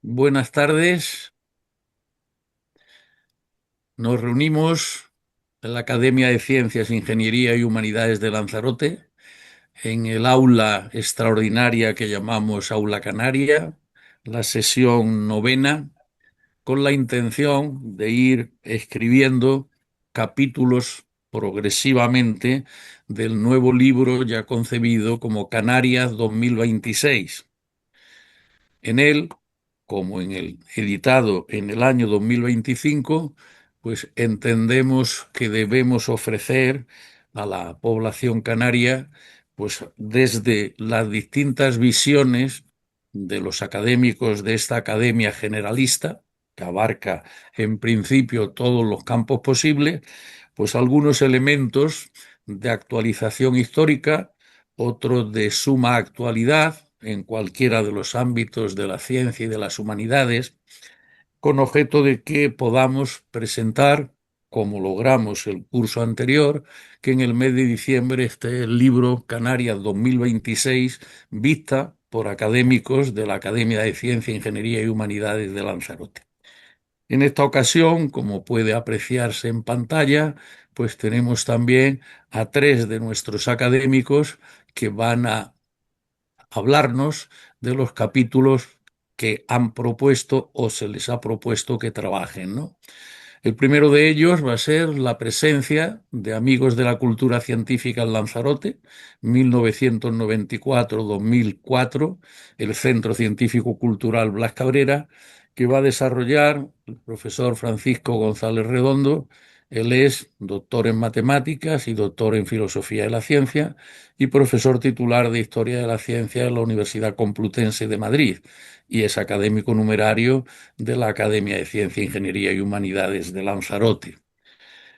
Buenas tardes. Nos reunimos en la Academia de Ciencias, Ingeniería y Humanidades de Lanzarote, en el aula extraordinaria que llamamos Aula Canaria, la sesión novena, con la intención de ir escribiendo capítulos progresivamente del nuevo libro ya concebido como Canarias 2026. En él, como en el editado en el año 2025, pues entendemos que debemos ofrecer a la población canaria, pues desde las distintas visiones de los académicos de esta academia generalista, que abarca en principio todos los campos posibles, pues algunos elementos de actualización histórica, otros de suma actualidad en cualquiera de los ámbitos de la ciencia y de las humanidades, con objeto de que podamos presentar, como logramos el curso anterior, que en el mes de diciembre esté el libro Canarias 2026, vista por académicos de la Academia de Ciencia, Ingeniería y Humanidades de Lanzarote. En esta ocasión, como puede apreciarse en pantalla, pues tenemos también a tres de nuestros académicos que van a hablarnos de los capítulos que han propuesto o se les ha propuesto que trabajen, ¿no? El primero de ellos va a ser la presencia de Amigos de la Cultura Científica en Lanzarote, 1994-2004, el Centro Científico Cultural Blas Cabrera, que va a desarrollar el profesor Francisco González Redondo. Él es doctor en matemáticas y doctor en filosofía de la ciencia y profesor titular de Historia de la Ciencia en la Universidad Complutense de Madrid y es académico numerario de la Academia de Ciencia, Ingeniería y Humanidades de Lanzarote.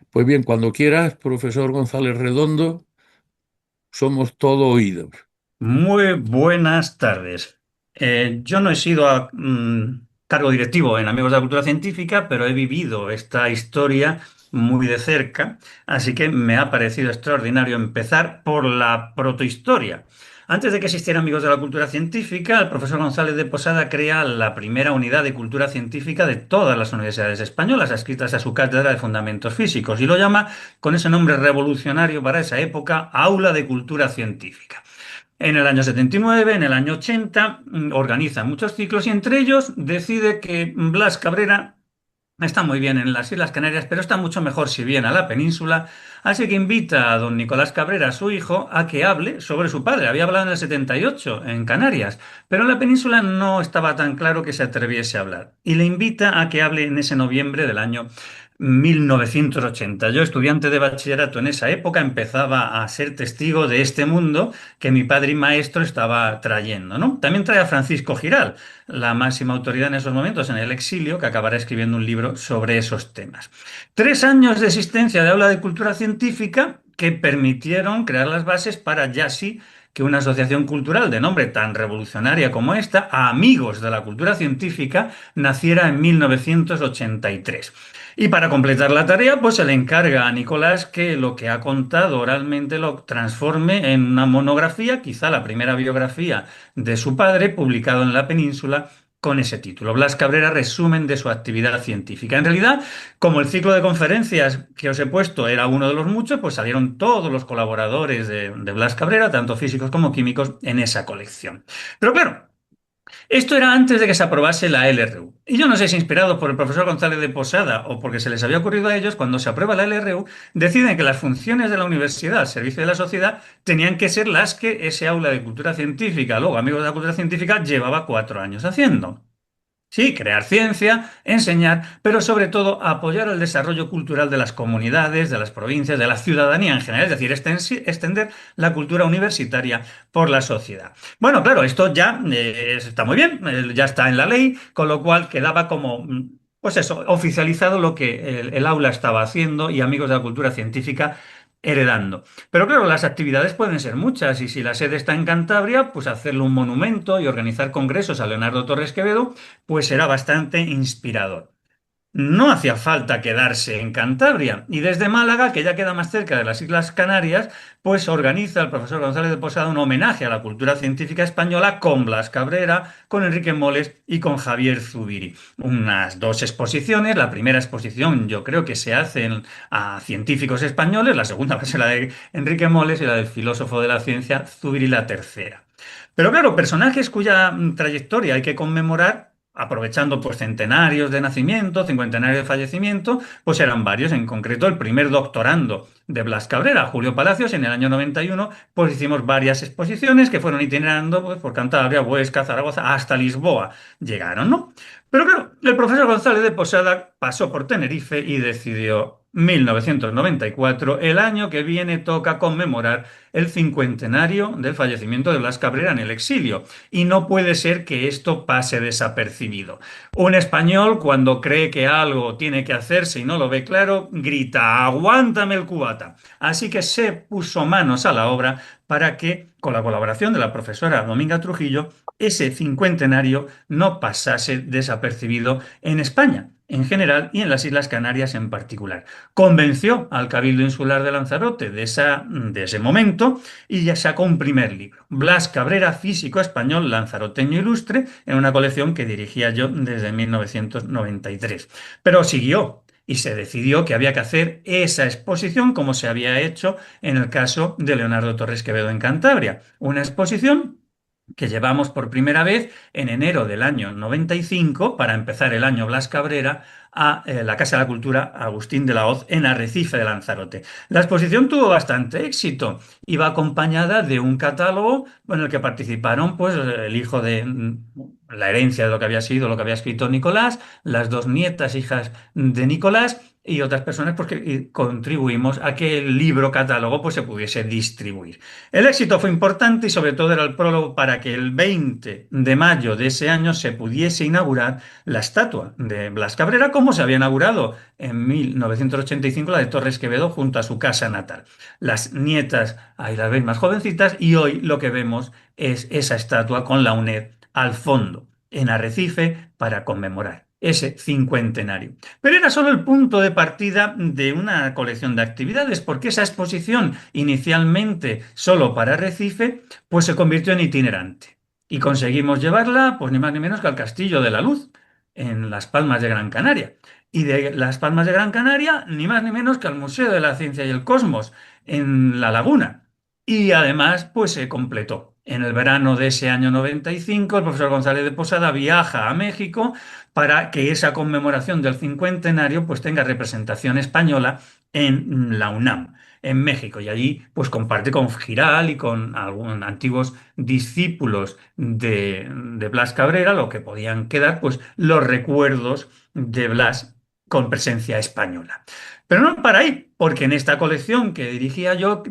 Pues bien, cuando quieras, profesor González Redondo, somos todo oídos. Muy buenas tardes. Yo no he sido cargo directivo en Amigos de la Cultura Científica, pero he vivido esta historia muy de cerca, así que me ha parecido extraordinario empezar por la protohistoria. Antes de que existieran Amigos de la Cultura Científica, el profesor González de Posada crea la primera unidad de cultura científica de todas las universidades españolas, adscritas a su cátedra de Fundamentos Físicos, y lo llama, con ese nombre revolucionario para esa época, Aula de Cultura Científica. En el año 79, en el año 80, organiza muchos ciclos y entre ellos decide que Blas Cabrera está muy bien en las Islas Canarias, pero está mucho mejor si viene a la península, así que invita a don Nicolás Cabrera, su hijo, a que hable sobre su padre. Había hablado en el 78 en Canarias, pero en la península no estaba tan claro que se atreviese a hablar. Y le invita a que hable en ese noviembre del año 1980. Yo, estudiante de bachillerato en esa época, empezaba a ser testigo de este mundo que mi padre y maestro estaba trayendo, ¿no? También trae a Francisco Giral, la máxima autoridad en esos momentos en el exilio, que acabará escribiendo un libro sobre esos temas. 3 años de existencia de aula de cultura científica que permitieron crear las bases para ya sí que una asociación cultural de nombre tan revolucionaria como esta, Amigos de la Cultura Científica, naciera en 1983. Y para completar la tarea, pues se le encarga a Nicolás que lo que ha contado oralmente lo transforme en una monografía, quizá la primera biografía de su padre, publicado en la península con ese título. Blas Cabrera, resumen de su actividad científica. En realidad, como el ciclo de conferencias que os he puesto era uno de los muchos, pues salieron todos los colaboradores de Blas Cabrera, tanto físicos como químicos, en esa colección. Pero claro, esto era antes de que se aprobase la LRU. Y yo no sé si inspirados por el profesor González de Posada o porque se les había ocurrido a ellos, cuando se aprueba la LRU, deciden que las funciones de la universidad al servicio de la sociedad tenían que ser las que ese aula de cultura científica, luego Amigos de la Cultura Científica, llevaba 4 años haciendo. Sí, crear ciencia, enseñar, pero sobre todo apoyar el desarrollo cultural de las comunidades, de las provincias, de la ciudadanía en general, es decir, extender la cultura universitaria por la sociedad. Bueno, claro, esto ya está muy bien, ya está en la ley, con lo cual quedaba como, pues eso, oficializado lo que el aula estaba haciendo y Amigos de la Cultura Científica heredando. Pero claro, las actividades pueden ser muchas y si la sede está en Cantabria, pues hacerle un monumento y organizar congresos a Leonardo Torres Quevedo pues será bastante inspirador. no hacía falta quedarse en Cantabria. Y desde Málaga, que ya queda más cerca de las Islas Canarias, pues organiza el profesor González de Posada un homenaje a la cultura científica española con Blas Cabrera, con Enrique Moles y con Javier Zubiri. Unas dos exposiciones. La primera exposición yo creo que se hace a científicos españoles, la segunda va a ser la de Enrique Moles y la del filósofo de la ciencia Zubiri la tercera. Pero claro, personajes cuya trayectoria hay que conmemorar, aprovechando pues centenarios de nacimiento, cincuentenarios de fallecimiento, pues eran varios. En concreto, el primer doctorando de Blas Cabrera, Julio Palacios, en el año 91, pues hicimos varias exposiciones que fueron itinerando pues, por Cantabria, Huesca, Zaragoza, hasta Lisboa. Llegaron, ¿no? Pero claro, el profesor González de Posada pasó por Tenerife y decidió 1994, el año que viene toca conmemorar el cincuentenario del fallecimiento de Blas Cabrera en el exilio. Y no puede ser que esto pase desapercibido. Un español, cuando cree que algo tiene que hacerse y no lo ve claro, grita, aguántame el cubata. Así que se puso manos a la obra para que, con la colaboración de la profesora Dominga Trujillo, ese cincuentenario no pasase desapercibido en España en general y en las Islas Canarias en particular. Convenció al Cabildo Insular de Lanzarote de ese momento y ya sacó un primer libro, Blas Cabrera, físico español, lanzaroteño ilustre, en una colección que dirigía yo desde 1993. Pero siguió. Y se decidió que había que hacer esa exposición como se había hecho en el caso de Leonardo Torres Quevedo en Cantabria. Una exposición que llevamos por primera vez en enero del año 95 para empezar el año Blas Cabrera a la Casa de la Cultura Agustín de la Hoz en Arrecife de Lanzarote. La exposición tuvo bastante éxito. Iba acompañada de un catálogo en el que participaron pues, el hijo de la herencia de lo que había sido, lo que había escrito Nicolás, las dos nietas, hijas de Nicolás y otras personas porque contribuimos a que el libro catálogo pues, se pudiese distribuir. El éxito fue importante y sobre todo era el prólogo para que el 20 de mayo de ese año se pudiese inaugurar la estatua de Blas Cabrera como se había inaugurado en 1985 la de Torres Quevedo junto a su casa natal. Las nietas ahí las veis más jovencitas y hoy lo que vemos es esa estatua con la UNED al fondo en Arrecife para conmemorar ese cincuentenario. Pero era solo el punto de partida de una colección de actividades, porque esa exposición, inicialmente solo para Arrecife, pues se convirtió en itinerante. Y conseguimos llevarla, pues ni más ni menos que al Castillo de la Luz, en Las Palmas de Gran Canaria. Y de Las Palmas de Gran Canaria, ni más ni menos que al Museo de la Ciencia y el Cosmos, en La Laguna. Y además, pues se completó. En el verano de ese año 95, el profesor González de Posada viaja a México para que esa conmemoración del cincuentenario pues tenga representación española en la UNAM, en México. Y allí pues comparte con Giral y con algunos antiguos discípulos de Blas Cabrera, lo que podían quedar pues los recuerdos de Blas con presencia española. Pero no para ahí, porque en esta colección que dirigía yo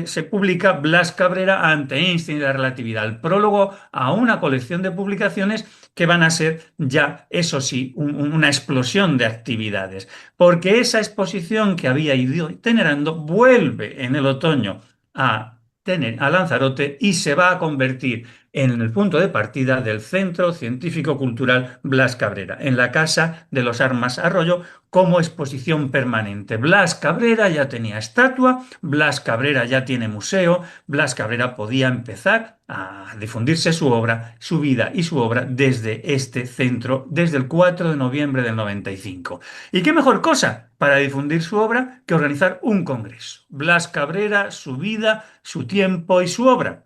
se publica Blas Cabrera ante Einstein y la relatividad, el prólogo a una colección de publicaciones que van a ser ya, eso sí, una explosión de actividades, porque esa exposición que había ido generando vuelve en el otoño a Lanzarote y se va a convertir en el punto de partida del Centro Científico Cultural Blas Cabrera, en la Casa de los Armas Arroyo, como exposición permanente. Blas Cabrera ya tenía estatua, Blas Cabrera ya tiene museo, Blas Cabrera podía empezar a difundirse su obra, su vida y su obra desde este centro, desde el 4 de noviembre del 95. ¿Y qué mejor cosa para difundir su obra que organizar un congreso? Blas Cabrera, su vida, su tiempo y su obra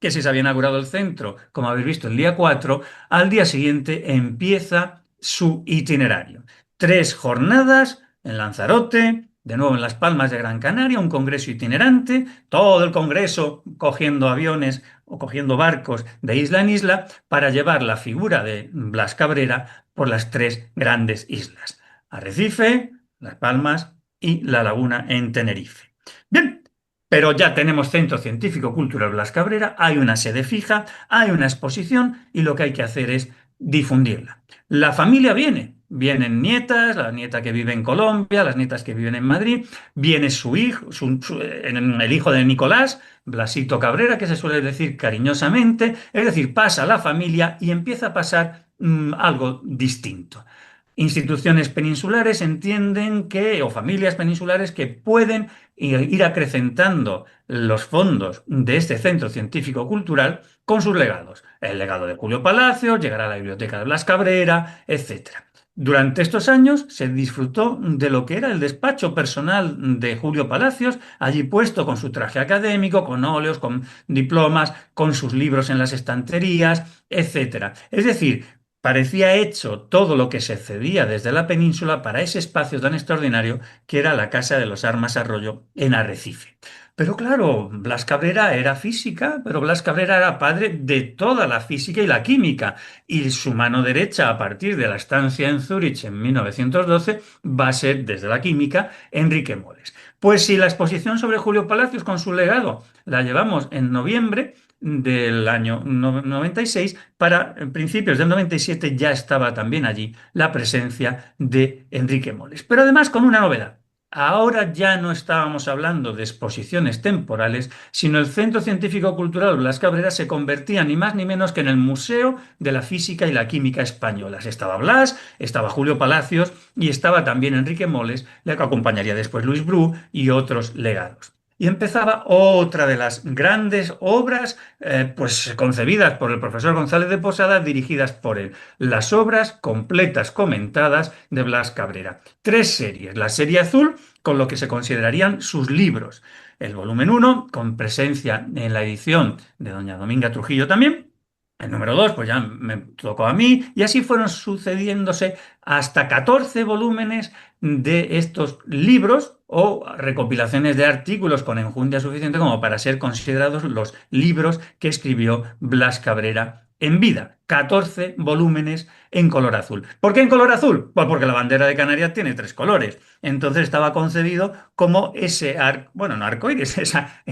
que si se había inaugurado el centro, como habéis visto, el día 4, al día siguiente empieza su itinerario. 3 jornadas en Lanzarote, de nuevo en Las Palmas de Gran Canaria, un congreso itinerante, todo el congreso cogiendo aviones o cogiendo barcos de isla en isla para llevar la figura de Blas Cabrera por las 3 grandes islas, Arrecife, Las Palmas y La Laguna en Tenerife. Bien, pero ya tenemos Centro Científico Cultural Blas Cabrera, hay una sede fija, hay una exposición y lo que hay que hacer es difundirla. La familia viene, vienen nietas, la nieta que vive en Colombia, las nietas que viven en Madrid, viene su hijo, el hijo de Nicolás, Blasito Cabrera, que se suele decir cariñosamente, es decir, pasa la familia y empieza a pasar algo distinto. Instituciones peninsulares entienden que, o familias peninsulares que pueden ir acrecentando los fondos de este centro científico-cultural con sus legados. El legado de Julio Palacios, llegará a la biblioteca de Blas Cabrera, etcétera. Durante estos años se disfrutó de lo que era el despacho personal de Julio Palacios, allí puesto con su traje académico, con óleos, con diplomas, con sus libros en las estanterías, etcétera. Es decir, parecía hecho todo lo que se cedía desde la península para ese espacio tan extraordinario que era la Casa de los Armas Arroyo en Arrecife. Pero claro, Blas Cabrera era física, pero Blas Cabrera era padre de toda la física y la química, y su mano derecha a partir de la estancia en Zúrich en 1912 va a ser desde la química Enrique Moles. Pues si la exposición sobre Julio Palacios con su legado la llevamos en noviembre del año 96, para principios del 97 ya estaba también allí la presencia de Enrique Moles. Pero además con una novedad. Ahora ya no estábamos hablando de exposiciones temporales, sino el Centro Científico Cultural Blas Cabrera se convertía ni más ni menos que en el Museo de la Física y la Química Españolas. Estaba Blas, estaba Julio Palacios y estaba también Enrique Moles, le acompañaría después Luis Bru y otros legados. Y empezaba otra de las grandes obras pues concebidas por el profesor González de Posada, dirigidas por él. Las obras completas comentadas de Blas Cabrera. Tres series. La serie azul, con lo que se considerarían sus libros. El volumen uno con presencia en la edición de doña Dominga Trujillo también. El número 2 pues ya me tocó a mí, y así fueron sucediéndose hasta 14 volúmenes de estos libros o recopilaciones de artículos con enjundia suficiente como para ser considerados los libros que escribió Blas Cabrera en vida. 14 volúmenes en color azul. ¿Por qué en color azul? Pues porque la bandera de Canarias tiene tres colores. Entonces estaba concebido como ese bueno, no arcoíris, esa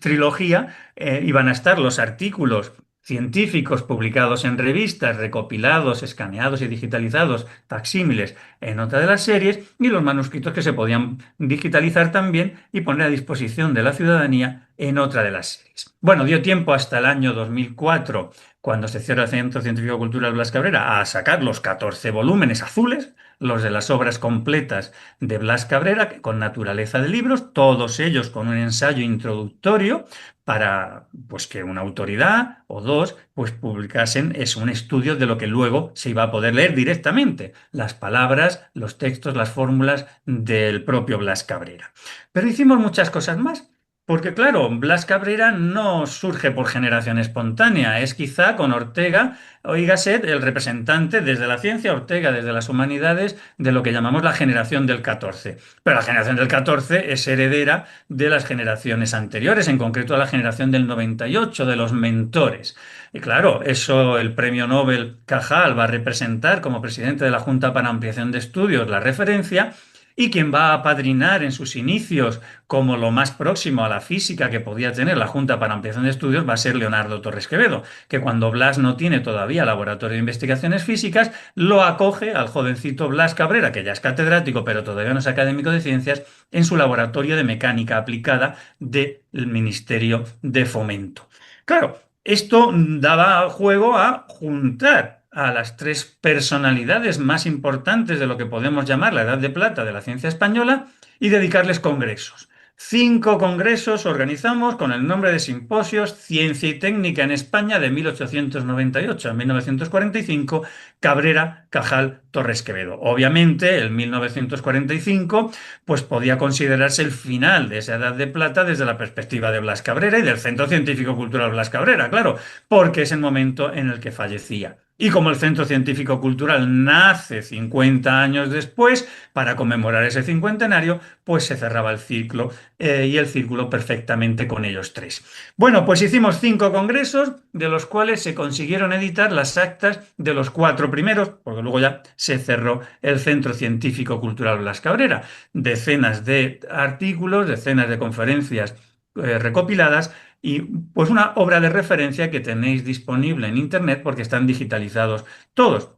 trilogía. Iban a estar los artículos científicos publicados en revistas, recopilados, escaneados y digitalizados, facsímiles en otra de las series, y los manuscritos que se podían digitalizar también y poner a disposición de la ciudadanía en otra de las series. Bueno, dio tiempo hasta el año 2004, cuando se cierra el Centro Científico Cultural Blas Cabrera, a sacar los 14 volúmenes azules, los de las obras completas de Blas Cabrera, con naturaleza de libros, todos ellos con un ensayo introductorio para pues, que una autoridad o dos pues, publicasen un estudio de lo que luego se iba a poder leer directamente, las palabras, los textos, las fórmulas del propio Blas Cabrera. Pero hicimos muchas cosas más. Porque claro, Blas Cabrera no surge por generación espontánea, es quizá con Ortega, oígase, el representante desde la ciencia, Ortega desde las humanidades, de lo que llamamos la generación del 14. Pero la generación del 14 es heredera de las generaciones anteriores, en concreto a la generación del 98, de los mentores. Y claro, eso el premio Nobel Cajal va a representar como presidente de la Junta para Ampliación de Estudios la referencia. Y quien va a apadrinar en sus inicios como lo más próximo a la física que podía tener la Junta para Ampliación de Estudios va a ser Leonardo Torres Quevedo, que cuando Blas no tiene todavía laboratorio de investigaciones físicas, lo acoge al jovencito Blas Cabrera, que ya es catedrático, pero todavía no es académico de ciencias, en su laboratorio de mecánica aplicada del Ministerio de Fomento. Claro, esto daba juego a juntar a las tres personalidades más importantes de lo que podemos llamar la Edad de Plata de la ciencia española y dedicarles congresos. 5 congresos organizamos con el nombre de Simposios Ciencia y Técnica en España de 1898 a 1945, Cabrera, Cajal, Torres Quevedo. Obviamente, el 1945 pues podía considerarse el final de esa Edad de Plata desde la perspectiva de Blas Cabrera y del Centro Científico Cultural Blas Cabrera, claro, porque es el momento en el que fallecía. Y como el Centro Científico Cultural nace 50 años después, para conmemorar ese cincuentenario, pues se cerraba el ciclo y el círculo perfectamente con ellos tres. Bueno, pues hicimos 5 congresos, de los cuales se consiguieron editar las actas de los 4 primeros, porque luego ya se cerró el Centro Científico Cultural Blas Cabrera. Decenas de artículos, decenas de conferencias recopiladas y pues una obra de referencia que tenéis disponible en internet porque están digitalizados todos.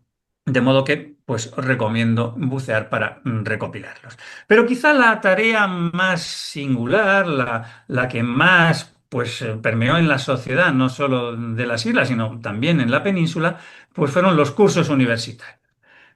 De modo que, pues os recomiendo bucear para recopilarlos. Pero quizá la tarea más singular, la que más pues permeó en la sociedad, no solo de las islas, sino también en la península, pues fueron los cursos universitarios.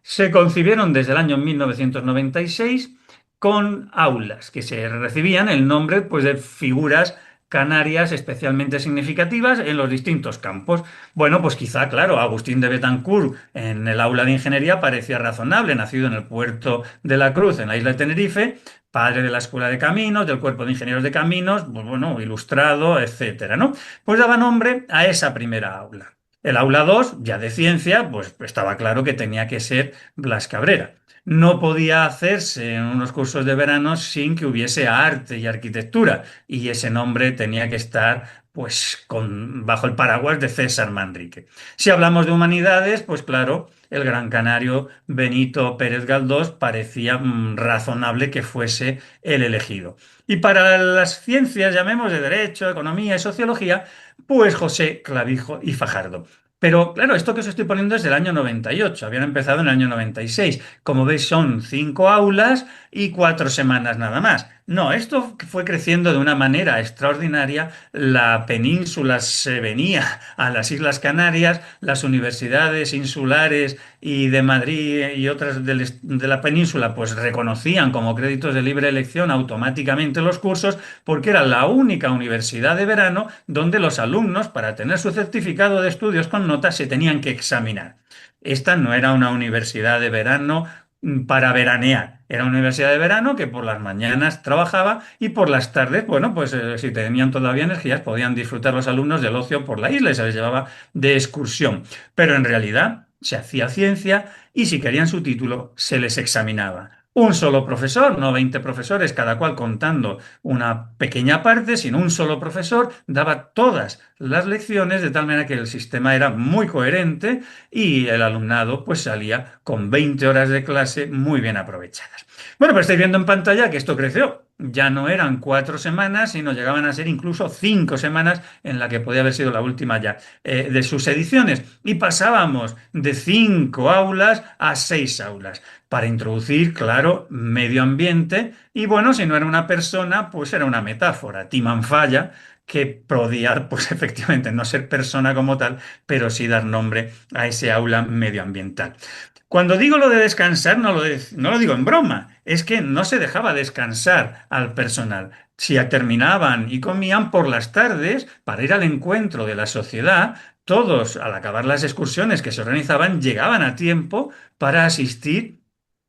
Se concibieron desde el año 1996 con aulas que se recibían el nombre pues, de figuras canarias especialmente significativas en los distintos campos. Bueno, pues quizá, claro, Agustín de Betancourt en el aula de ingeniería parecía razonable, nacido en el puerto de la Cruz, en la isla de Tenerife, padre de la Escuela de Caminos, del Cuerpo de Ingenieros de Caminos, pues bueno, ilustrado, etcétera, ¿no? Pues daba nombre a esa primera aula. El aula 2 ya de ciencia, pues estaba claro que tenía que ser Blas Cabrera. No podía hacerse en unos cursos de verano sin que hubiese arte y arquitectura, y ese nombre tenía que estar pues bajo el paraguas de César Manrique. Si hablamos de humanidades, pues claro, el gran canario Benito Pérez Galdós parecía razonable que fuese el elegido. Y para las ciencias, llamemos de derecho, economía y sociología, pues José Clavijo y Fajardo. Pero claro, esto que os estoy poniendo es del año 98, habían empezado en el año 96. Como veis, son 5 aulas y 4 semanas nada más. No, esto fue creciendo de una manera extraordinaria. La península se venía a las Islas Canarias, las universidades insulares y de Madrid y otras de la península pues reconocían como créditos de libre elección automáticamente los cursos porque era la única universidad de verano donde los alumnos para tener su certificado de estudios con notas se tenían que examinar. Esta no era una universidad de verano para veranear. Era una universidad de verano que por las mañanas trabajaba y por las tardes, bueno, pues si tenían todavía energías, podían disfrutar los alumnos del ocio por la isla y se les llevaba de excursión. Pero en realidad se hacía ciencia y si querían su título, se les examinaba. Un solo profesor, no 20 profesores, cada cual contando una pequeña parte, sino un solo profesor daba todas las lecciones de tal manera que el sistema era muy coherente y el alumnado pues salía con 20 horas de clase muy bien aprovechadas. Bueno, pues estáis viendo en pantalla que esto creció. Ya no eran 4 semanas, sino llegaban a ser incluso 5 semanas en la que podía haber sido la última ya de sus ediciones. Y pasábamos de 5 aulas a 6 aulas para introducir, claro, medio ambiente. Y bueno, si no era una persona, pues era una metáfora. Timanfaya que podía, pues efectivamente, no ser persona como tal, pero sí dar nombre a ese aula medioambiental. Cuando digo lo de descansar, no lo digo en broma, es que no se dejaba descansar al personal. Si terminaban y comían por las tardes para ir al encuentro de la sociedad, todos, al acabar las excursiones que se organizaban, llegaban a tiempo para asistir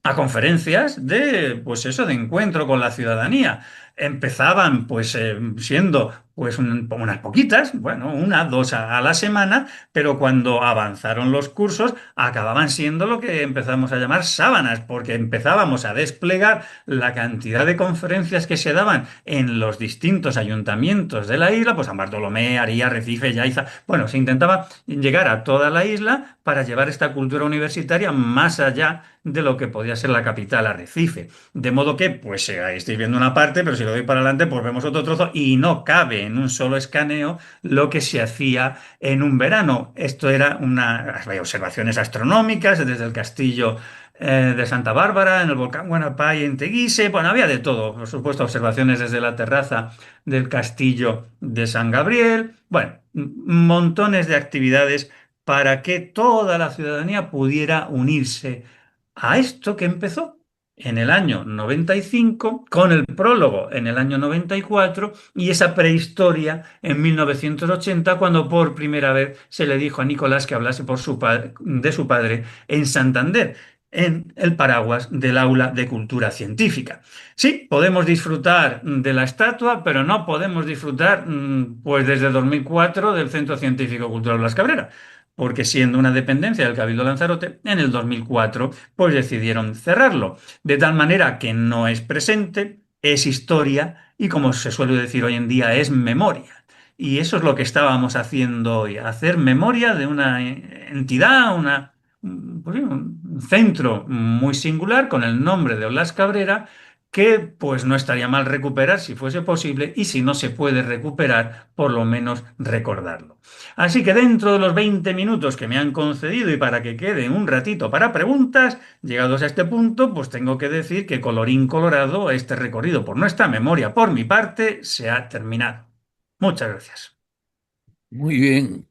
a conferencias de, pues eso, de encuentro con la ciudadanía. Empezaban, pues, siendo, pues, unas poquitas, bueno, una, dos a la semana, pero cuando avanzaron los cursos, acababan siendo lo que empezamos a llamar sábanas, porque empezábamos a desplegar la cantidad de conferencias que se daban en los distintos ayuntamientos de la isla, pues San Bartolomé, Aría, Recife, Yaiza. Bueno, se intentaba llegar a toda la isla para llevar esta cultura universitaria más allá de lo que podía ser la capital, Arrecife. De modo que, pues ahí estáis viendo una parte, pero si lo doy para adelante, pues vemos otro trozo y no cabe en un solo escaneo lo que se hacía en un verano. Esto era había observaciones astronómicas desde el castillo de Santa Bárbara, en el volcán Guanapay, en Teguise. Bueno, había de todo. Por supuesto, observaciones desde la terraza del castillo de San Gabriel. Bueno, montones de actividades para que toda la ciudadanía pudiera unirse a esto que empezó en el año 95, con el prólogo en el año 94 y esa prehistoria en 1980, cuando por primera vez se le dijo a Nicolás que hablase de su padre en Santander, en el paraguas del aula de cultura científica. Sí, podemos disfrutar de la estatua, pero no podemos disfrutar, pues desde 2004, del Centro Científico Cultural Blas Cabrera, porque siendo una dependencia del Cabildo Lanzarote, en el 2004 pues decidieron cerrarlo. De tal manera que no es presente, es historia y como se suele decir hoy en día es memoria. Y eso es lo que estábamos haciendo hoy, hacer memoria de una entidad, pues sí, un centro muy singular con el nombre de Blas Cabrera, que pues no estaría mal recuperar si fuese posible y si no se puede recuperar, por lo menos recordarlo. Así que dentro de los 20 minutos que me han concedido y para que quede un ratito para preguntas, llegados a este punto, pues tengo que decir que colorín colorado, este recorrido por nuestra memoria, por mi parte, se ha terminado. Muchas gracias. Muy bien,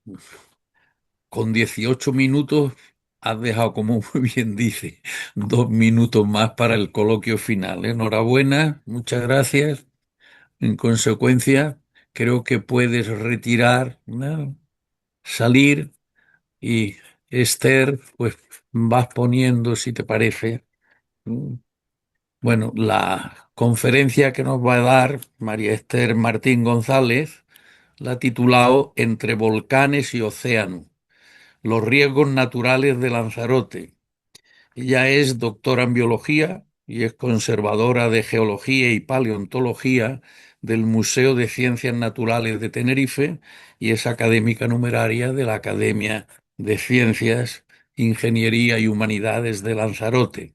con 18 minutos has dejado, como muy bien dice, 2 minutos más para el coloquio final. Enhorabuena, muchas gracias. En consecuencia, creo que puedes retirar, ¿no? Salir y Esther, pues vas poniendo, si te parece, mm, bueno, la conferencia que nos va a dar María Esther Martín González, la ha titulado Entre volcanes y océano, los riesgos naturales de Lanzarote. Ella es doctora en biología y es conservadora de geología y paleontología del Museo de Ciencias Naturales de Tenerife y es académica numeraria de la Academia de Ciencias, Ingeniería y Humanidades de Lanzarote.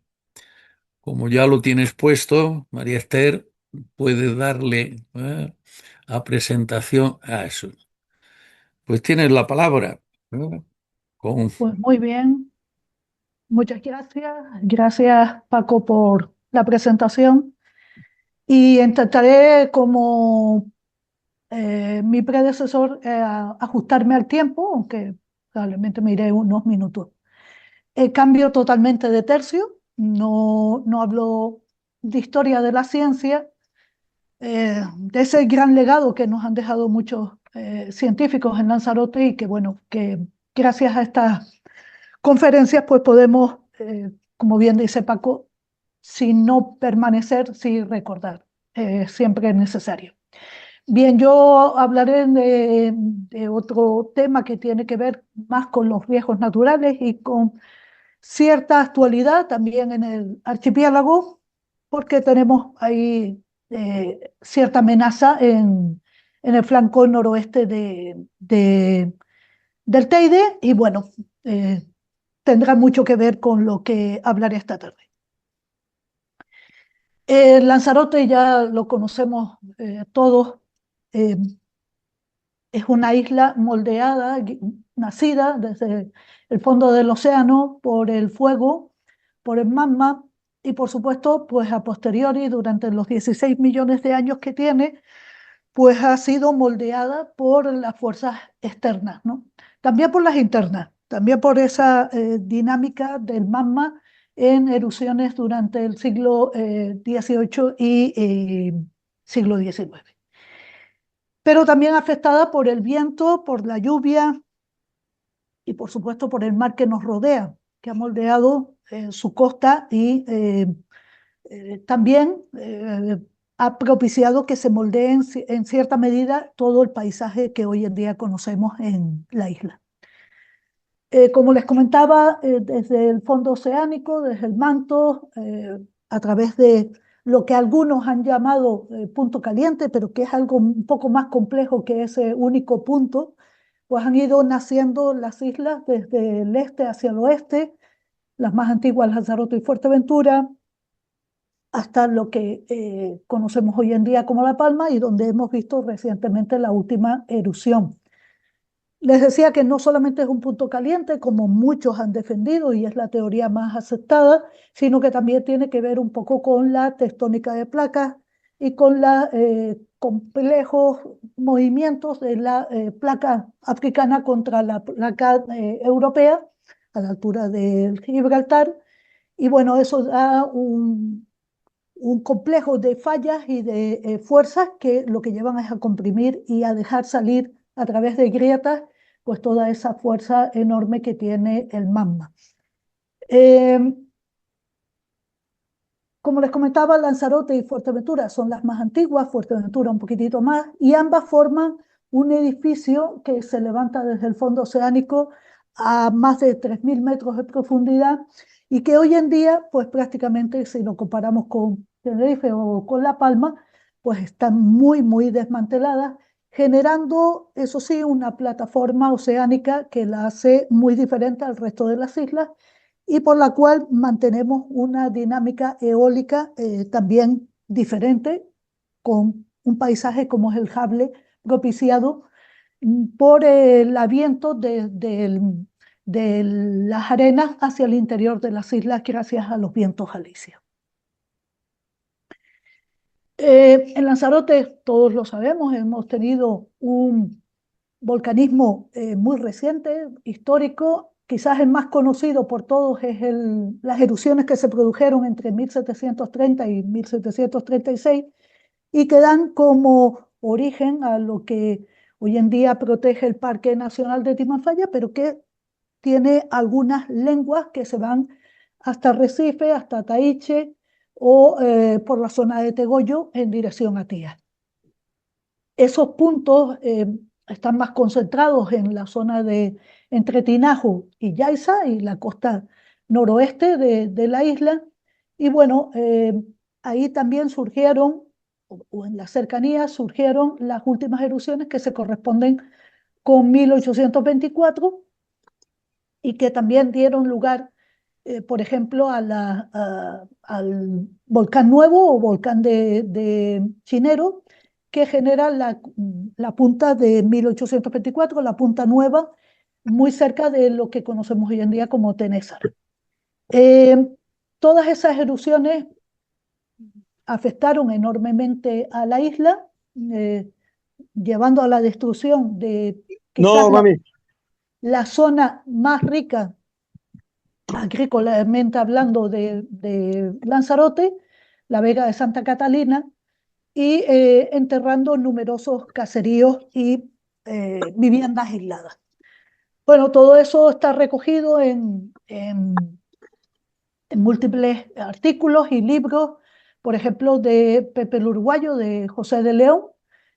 Como ya lo tienes puesto, María Esther, puedes darle a presentación a eso. Pues tienes la palabra. Con... Pues muy bien, muchas gracias. Gracias, Paco, por la presentación. Y intentaré, como mi predecesor, ajustarme al tiempo, aunque probablemente me iré unos minutos. Cambio totalmente de tercio, no hablo de historia de la ciencia, de ese gran legado que nos han dejado muchos científicos en Lanzarote y que, bueno, que gracias a estas conferencias, pues podemos, como bien dice Paco, si no permanecer, sí recordar. Siempre es necesario. Bien, yo hablaré de otro tema que tiene que ver más con los riesgos naturales y con cierta actualidad también en el archipiélago, porque tenemos ahí cierta amenaza en el flanco noroeste del Teide y bueno, eh, tendrá mucho que ver con lo que hablaré esta tarde. Lanzarote ya lo conocemos todos, eh, es una isla moldeada, nacida desde el fondo del océano por el fuego, por el magma y por supuesto, pues a posteriori, durante los 16 millones de años que tiene, pues ha sido moldeada por las fuerzas externas, ¿no? También por las internas, también por esa dinámica del magma en erupciones durante el siglo XVIII y siglo XIX. Pero también afectada por el viento, por la lluvia y por supuesto por el mar que nos rodea, que ha moldeado su costa y también ha propiciado que se moldee en cierta medida todo el paisaje que hoy en día conocemos en la isla. Como les comentaba, desde el fondo oceánico, desde el manto, a través de lo que algunos han llamado punto caliente, pero que es algo un poco más complejo que ese único punto, pues han ido naciendo las islas desde el este hacia el oeste, las más antiguas, Lanzarote y Fuerteventura, hasta lo que conocemos hoy en día como La Palma y donde hemos visto recientemente la última erupción. Les decía que no solamente es un punto caliente, como muchos han defendido y es la teoría más aceptada, sino que también tiene que ver un poco con la tectónica de placas y con los complejos movimientos de la placa africana contra la placa europea a la altura del Gibraltar. Y bueno, eso da un complejo de fallas y de fuerzas que lo que llevan es a comprimir y a dejar salir a través de grietas pues toda esa fuerza enorme que tiene el magma. Eh, Como les comentaba, Lanzarote y Fuerteventura son las más antiguas, Fuerteventura un poquitito más, y ambas forman un edificio que se levanta desde el fondo oceánico a más de 3.000 metros de profundidad y que hoy en día, pues prácticamente si lo comparamos con Tenerife o con La Palma, pues están muy, muy desmanteladas, generando, eso sí, una plataforma oceánica que la hace muy diferente al resto de las islas y por la cual mantenemos una dinámica eólica también diferente, con un paisaje como es el Jable, propiciado por el aviento de las arenas hacia el interior de las islas gracias a los vientos alisios. En Lanzarote, todos lo sabemos, hemos tenido un volcanismo muy reciente, histórico, quizás el más conocido por todos es las erupciones que se produjeron entre 1730 y 1736 y que dan como origen a lo que hoy en día protege el Parque Nacional de Timanfaya, pero que tiene algunas lenguas que se van hasta Recife, hasta Taíche o por la zona de Tegoyo en dirección a Tía. Esos puntos están más concentrados en la zona de entre Tinajo y Yaiza y la costa noroeste de la isla. Y bueno, ahí también surgieron, o en la cercanía surgieron las últimas erupciones que se corresponden con 1824 y que también dieron lugar, por ejemplo, al volcán nuevo o volcán de Chinero, que genera la punta de 1824, la punta nueva, muy cerca de lo que conocemos hoy en día como Tenézara. Eh, Todas esas erupciones afectaron enormemente a la isla, llevando a la destrucción de quizás No, mami. la zona más rica agrícolamente hablando de Lanzarote, la Vega de Santa Catalina, y enterrando numerosos caseríos y viviendas aisladas. Bueno, todo eso está recogido en múltiples artículos y libros, por ejemplo, de Pepe el Uruguayo, de José de León,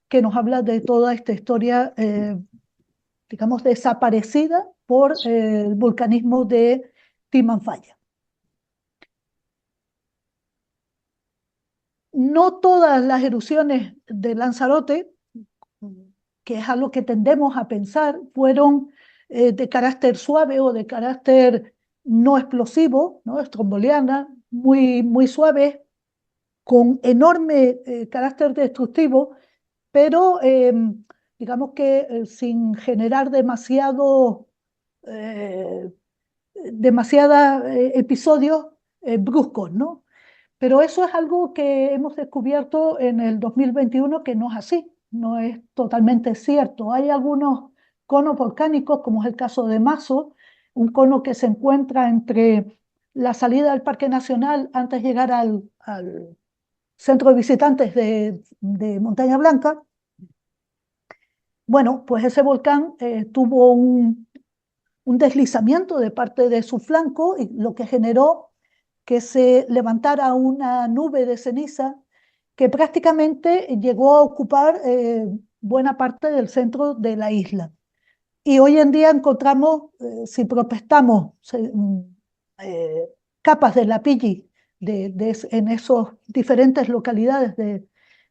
que nos habla de toda esta historia, digamos, desaparecida por el vulcanismo de Timanfaya. No todas las erupciones de Lanzarote, que es a lo que tendemos a pensar, fueron de carácter suave o de carácter no explosivo, ¿no? Estromboliana, muy suaves, con enorme carácter destructivo, pero digamos que sin generar demasiados episodios bruscos, ¿no? Pero eso es algo que hemos descubierto en el 2021 que no es así, no es totalmente cierto. Hay algunos conos volcánicos, como es el caso de Mazo, un cono que se encuentra entre la salida del Parque Nacional antes de llegar al centro de visitantes de Montaña Blanca. Bueno, pues ese volcán tuvo un deslizamiento de parte de su flanco y lo que generó que se levantara una nube de ceniza que prácticamente llegó a ocupar buena parte del centro de la isla. Y hoy en día encontramos, si propestamos eh, capas de lapilli en esas diferentes localidades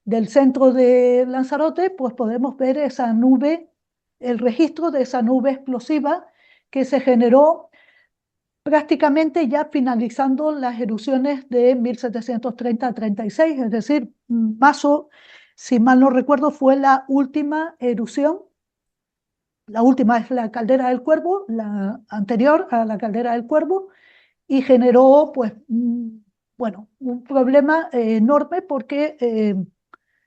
del centro de Lanzarote, pues podemos ver esa nube, el registro de esa nube explosiva que se generó prácticamente ya finalizando las erupciones de 1730 a 36, es decir, Mazo, si mal no recuerdo, fue la última erupción. La última es la caldera del Cuervo, la anterior a la caldera del Cuervo, y generó, pues, bueno, un problema enorme porque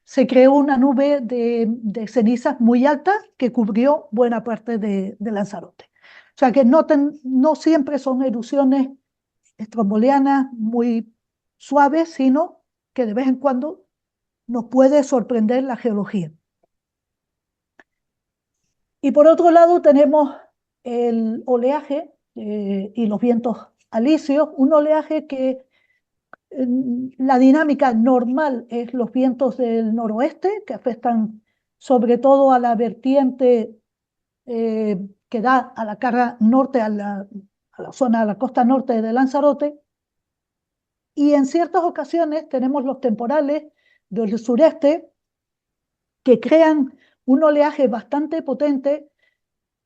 se creó una nube de cenizas muy alta que cubrió buena parte de Lanzarote. O sea que no siempre son erupciones estrombolianas muy suaves, sino que de vez en cuando nos puede sorprender la geología. Y por otro lado tenemos el oleaje y los vientos alisios, un oleaje que la dinámica normal es los vientos del noroeste, que afectan sobre todo a la vertiente que da a la cara norte, a la zona, a la costa norte de Lanzarote. Y en ciertas ocasiones tenemos los temporales del sureste que crean un oleaje bastante potente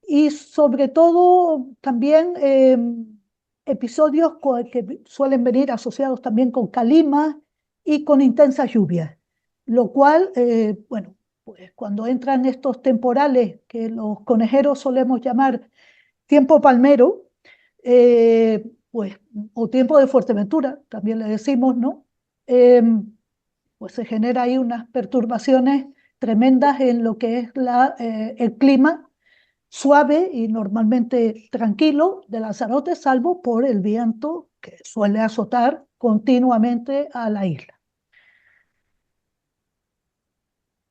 y sobre todo también episodios que suelen venir asociados también con calimas y con intensas lluvias, lo cual, bueno, pues cuando entran estos temporales que los conejeros solemos llamar tiempo palmero, pues, o tiempo de Fuerteventura, también le decimos, ¿no? Pues se genera ahí unas perturbaciones tremendas en lo que es el clima, suave y normalmente tranquilo de Lanzarote, salvo por el viento que suele azotar continuamente a la isla.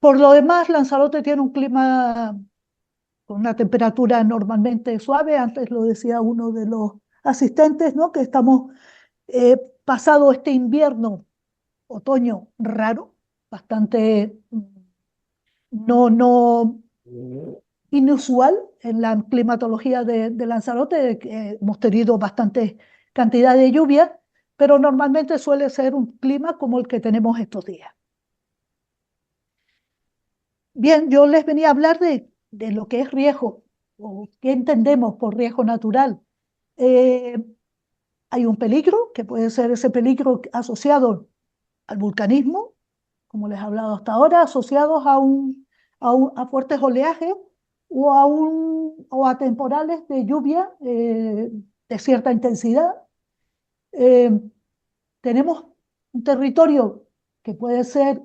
Por lo demás, Lanzarote tiene un clima con una temperatura normalmente suave. Antes lo decía uno de los asistentes, ¿no? Que estamos pasado este invierno, otoño raro, bastante no inusual en la climatología de Lanzarote, que hemos tenido bastante cantidad de lluvia, pero normalmente suele ser un clima como el que tenemos estos días. Bien, yo les venía a hablar de lo que es riesgo, o qué entendemos por riesgo natural. Eh, Hay un peligro, que puede ser ese peligro asociado al vulcanismo, como les he hablado hasta ahora, asociados a fuertes oleajes o a temporales de lluvia de cierta intensidad. Eh, Tenemos un territorio que puede ser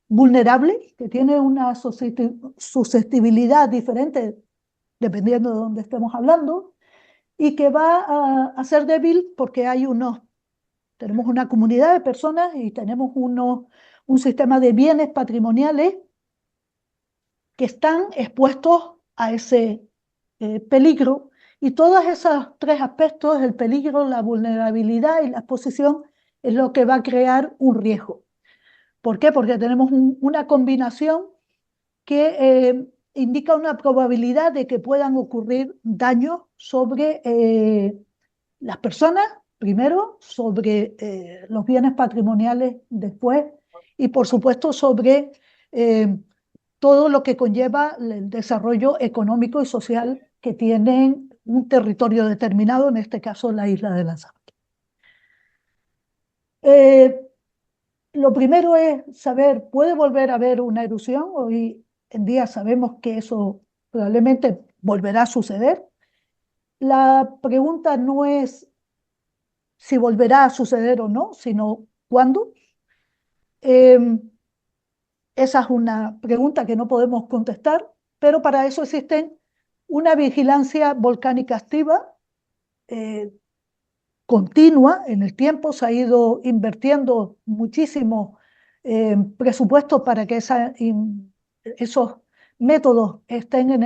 vulnerable, que tiene una susceptibilidad diferente dependiendo de dónde estemos hablando, y que va a ser débil porque tenemos una comunidad de personas y tenemos un sistema de bienes patrimoniales que están expuestos a ese peligro. Y todos esos tres aspectos, el peligro, la vulnerabilidad y la exposición, es lo que va a crear un riesgo. ¿Por qué? Porque tenemos una combinación que indica una probabilidad de que puedan ocurrir daños sobre las personas, primero, sobre los bienes patrimoniales después, y por supuesto sobre todo lo que conlleva el desarrollo económico y social que tienen un territorio determinado, en este caso la isla de Lanzarote. Lo primero es saber, ¿puede volver a haber una erupción? Hoy en día sabemos que eso probablemente volverá a suceder. La pregunta no es si volverá a suceder o no, sino cuándo. Esa es una pregunta que no podemos contestar, pero para eso existen una vigilancia volcánica activa, eh, continua en el tiempo. Se ha ido invirtiendo muchísimo presupuesto para que esos métodos estén en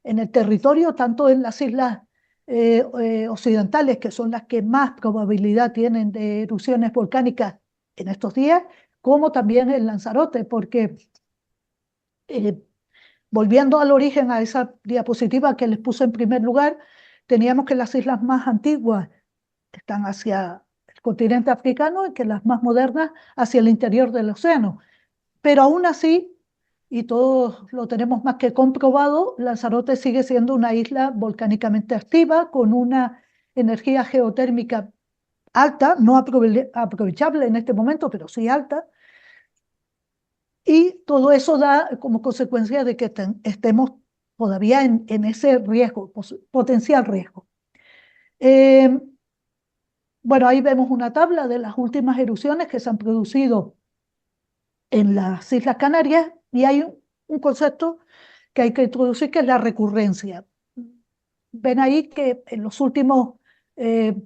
el territorio, tanto en las islas occidentales, que son las que más probabilidad tienen de erupciones volcánicas en estos días, como también en Lanzarote, porque eh, volviendo al origen, a esa diapositiva que les puse en primer lugar, teníamos que las islas más antiguas están hacia el continente africano y que las más modernas hacia el interior del océano. Pero aún así, y todos lo tenemos más que comprobado, Lanzarote sigue siendo una isla volcánicamente activa, con una energía geotérmica alta, no aprovechable en este momento, pero sí alta. Y todo eso da como consecuencia de que estemos todavía en ese riesgo, potencial riesgo. Bueno, ahí vemos una tabla de las últimas erupciones que se han producido en las Islas Canarias, y hay un concepto que hay que introducir, que es la recurrencia. Ven ahí que en los últimos eh,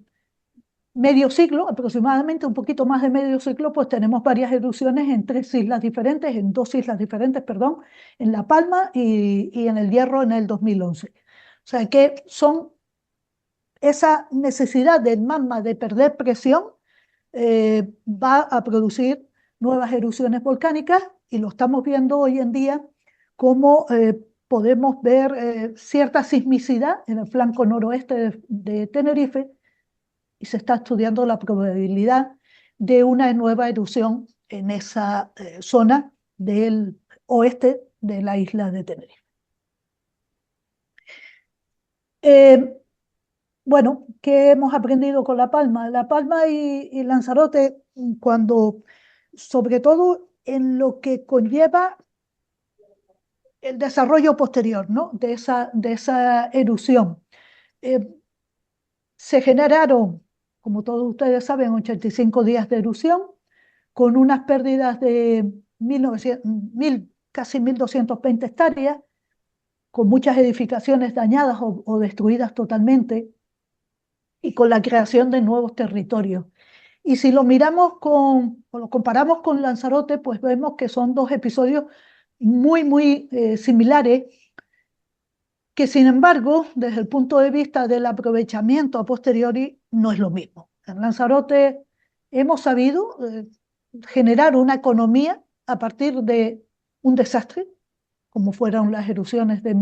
medio siglo, aproximadamente un poquito más de medio siglo, pues tenemos varias erupciones en dos islas diferentes, perdón, en La Palma y en El Hierro en el 2011. O sea que son esa necesidad del magma de perder presión, va a producir nuevas erupciones volcánicas, y lo estamos viendo hoy en día como podemos ver cierta sismicidad en el flanco noroeste de Tenerife, y se está estudiando la probabilidad de una nueva erupción en esa zona del oeste de la isla de Tenerife. Bueno, ¿qué hemos aprendido con La Palma? La Palma y Lanzarote, sobre todo en lo que conlleva el desarrollo posterior, ¿no? de esa erupción. Eh, Se generaron, como todos ustedes saben, 85 días de erupción, con unas pérdidas de casi 1.220 hectáreas, con muchas edificaciones dañadas o destruidas totalmente y con la creación de nuevos territorios. Y si lo miramos o lo comparamos con Lanzarote, pues vemos que son dos episodios muy similares, que sin embargo, desde el punto de vista del aprovechamiento a posteriori, no es lo mismo. En Lanzarote hemos sabido generar una economía a partir de un desastre, como fueron las erupciones de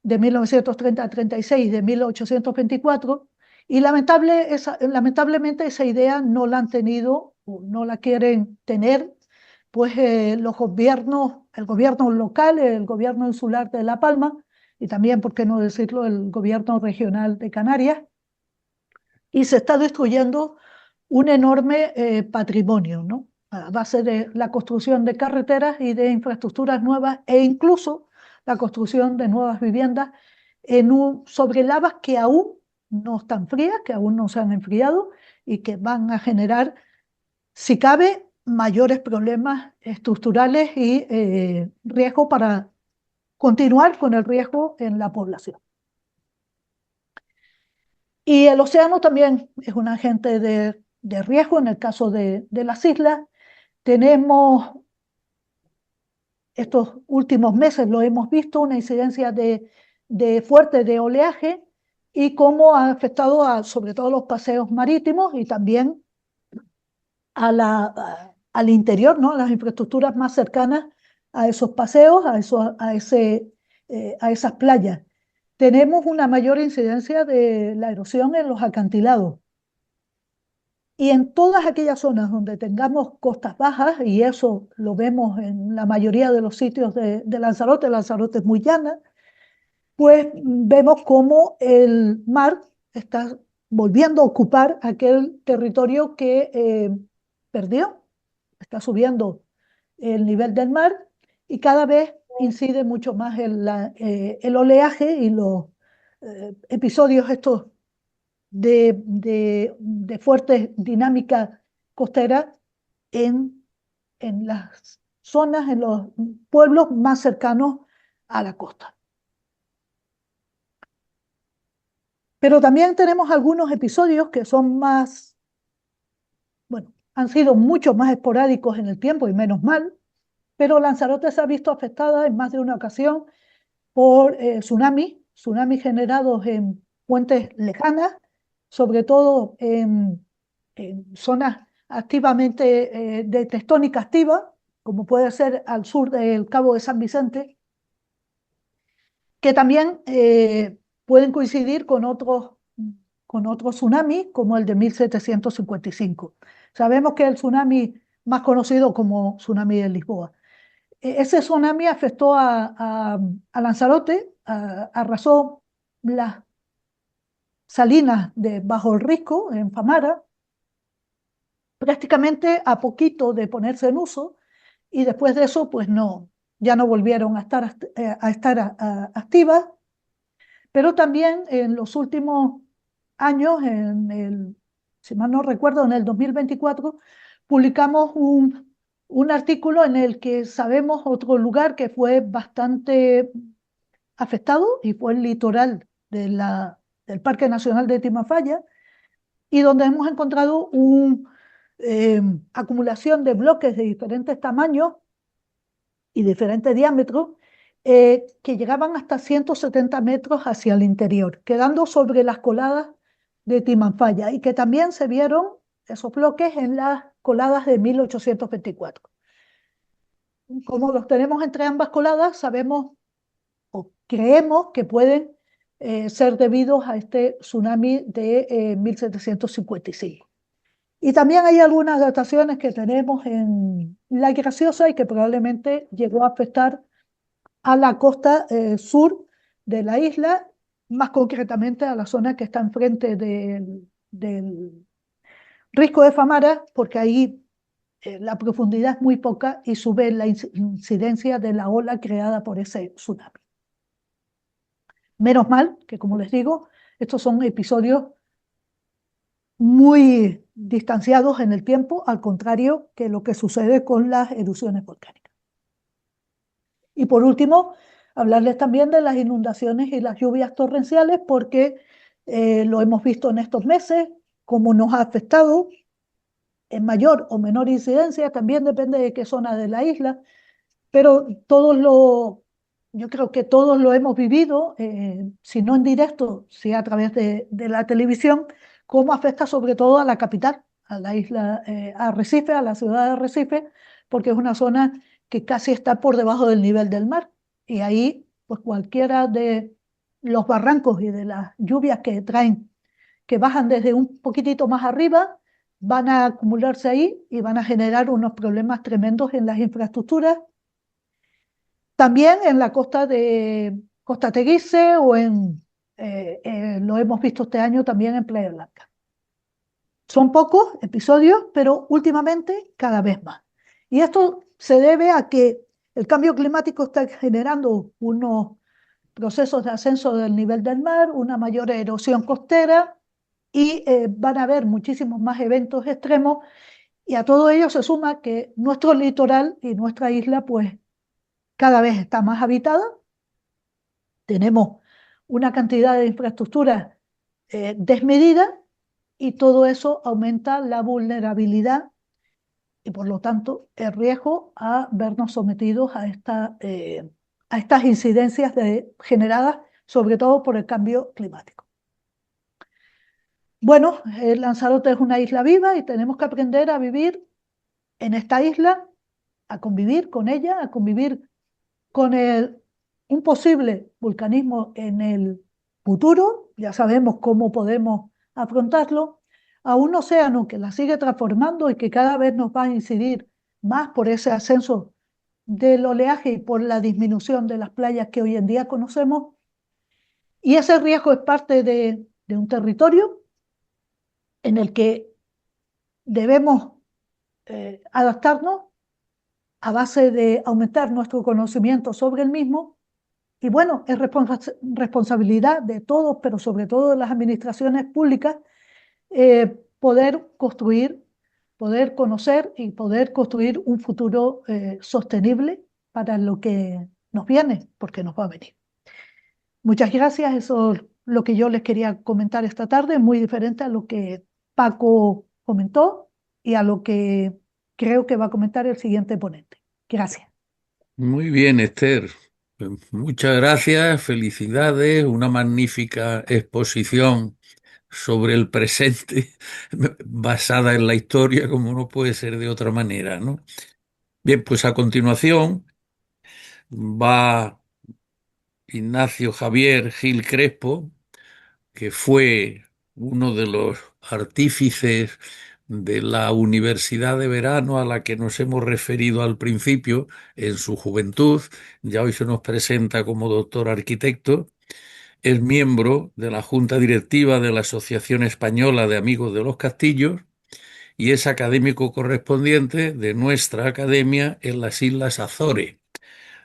1930 a 36, de 1824, y lamentablemente esa idea no la han tenido o no la quieren tener pues los gobiernos, el gobierno local, el gobierno insular de La Palma y también, por qué no decirlo, el gobierno regional de Canarias, y se está destruyendo un enorme patrimonio, ¿no? A base de la construcción de carreteras y de infraestructuras nuevas e incluso la construcción de nuevas viviendas sobre lavas que aún no están frías, que aún no se han enfriado y que van a generar, si cabe, mayores problemas estructurales y riesgo para continuar con el riesgo en la población. Y el océano también es un agente de riesgo en el caso de las islas. Tenemos, estos últimos meses lo hemos visto, una incidencia fuerte de oleaje y cómo ha afectado sobre todo los paseos marítimos y también al interior, ¿no? A las infraestructuras más cercanas a esos paseos, a esas playas. Tenemos una mayor incidencia de la erosión en los acantilados. Y en todas aquellas zonas donde tengamos costas bajas, y eso lo vemos en la mayoría de los sitios de Lanzarote es muy llana, pues vemos cómo el mar está volviendo a ocupar aquel territorio que perdió, está subiendo el nivel del mar y cada vez incide mucho más el oleaje y los episodios estos de fuerte dinámica costera en las zonas, en los pueblos más cercanos a la costa. Pero también tenemos algunos episodios que son más, bueno, han sido mucho más esporádicos en el tiempo y menos mal, pero Lanzarote se ha visto afectada en más de una ocasión por tsunamis generados en fuentes lejanas, sobre todo en zonas activamente de tectónica activa, como puede ser al sur del Cabo de San Vicente, que también pueden coincidir con otros tsunamis, como el de 1755. Sabemos que el tsunami más conocido como tsunami de Lisboa. Ese tsunami afectó a Lanzarote, arrasó las salinas de Bajo el Risco, en Famara, prácticamente a poquito de ponerse en uso, y después de eso, pues no, ya no volvieron a estar activas, pero también en los últimos años, si mal no recuerdo, en el 2024, publicamos un artículo en el que sabemos otro lugar que fue bastante afectado y fue el litoral del Parque Nacional de Timafalla, y donde hemos encontrado una acumulación de bloques de diferentes tamaños y diferentes diámetros que llegaban hasta 170 metros hacia el interior, quedando sobre las coladas de Timanfaya, y que también se vieron esos bloques en las coladas de 1824. Como los tenemos entre ambas coladas, sabemos o creemos que pueden ser debidos a este tsunami de 1755. Y también hay algunas dataciones que tenemos en La Graciosa y que probablemente llegó a afectar a la costa sur de la isla, más concretamente a la zona que está enfrente del Risco de Famara, porque ahí la profundidad es muy poca y sube la incidencia de la ola creada por ese tsunami. Menos mal que, como les digo, estos son episodios muy distanciados en el tiempo, al contrario que lo que sucede con las erupciones volcánicas. Y por último, hablarles también de las inundaciones y las lluvias torrenciales, porque lo hemos visto en estos meses, cómo nos ha afectado en mayor o menor incidencia, también depende de qué zona de la isla, pero yo creo que todos lo hemos vivido, si no en directo, sí a través de la televisión, cómo afecta sobre todo a la capital, a la isla, a Arrecife, a la ciudad de Arrecife, porque es una zona que casi está por debajo del nivel del mar. Y ahí, pues cualquiera de los barrancos y de las lluvias que traen, que bajan desde un poquitito más arriba, van a acumularse ahí y van a generar unos problemas tremendos en las infraestructuras, también en la costa de Costa Teguise o lo hemos visto este año también en Playa Blanca. Son pocos episodios, pero últimamente cada vez más. Y esto se debe a que el cambio climático está generando unos procesos de ascenso del nivel del mar, una mayor erosión costera y van a haber muchísimos más eventos extremos, y a todo ello se suma que nuestro litoral y nuestra isla pues cada vez está más habitada. Tenemos una cantidad de infraestructuras desmedida, y todo eso aumenta la vulnerabilidad y por lo tanto el riesgo a vernos sometidos a estas incidencias generadas sobre todo por el cambio climático. Bueno, Lanzarote es una isla viva y tenemos que aprender a vivir en esta isla, a convivir con ella, a convivir con un posible vulcanismo en el futuro. Ya sabemos cómo podemos afrontarlo, a un océano que la sigue transformando y que cada vez nos va a incidir más por ese ascenso del oleaje y por la disminución de las playas que hoy en día conocemos. Y ese riesgo es parte de un territorio en el que debemos adaptarnos a base de aumentar nuestro conocimiento sobre el mismo. Y bueno, es responsabilidad de todos, pero sobre todo de las administraciones públicas, poder construir, poder conocer y poder construir un futuro sostenible para lo que nos viene, porque nos va a venir. Muchas gracias, eso es lo que yo les quería comentar esta tarde, muy diferente a lo que Paco comentó y a lo que creo que va a comentar el siguiente ponente. Gracias. Muy bien, Esther. Muchas gracias, felicidades, una magnífica exposición sobre el presente basada en la historia, como no puede ser de otra manera, ¿no? Bien, pues a continuación va Ignacio Javier Gil Crespo, que fue uno de los artífices de la universidad de verano a la que nos hemos referido al principio en su juventud. Ya hoy se nos presenta como doctor arquitecto. Es miembro de la Junta Directiva de la Asociación Española de Amigos de los Castillos y es académico correspondiente de nuestra academia en las Islas Azores,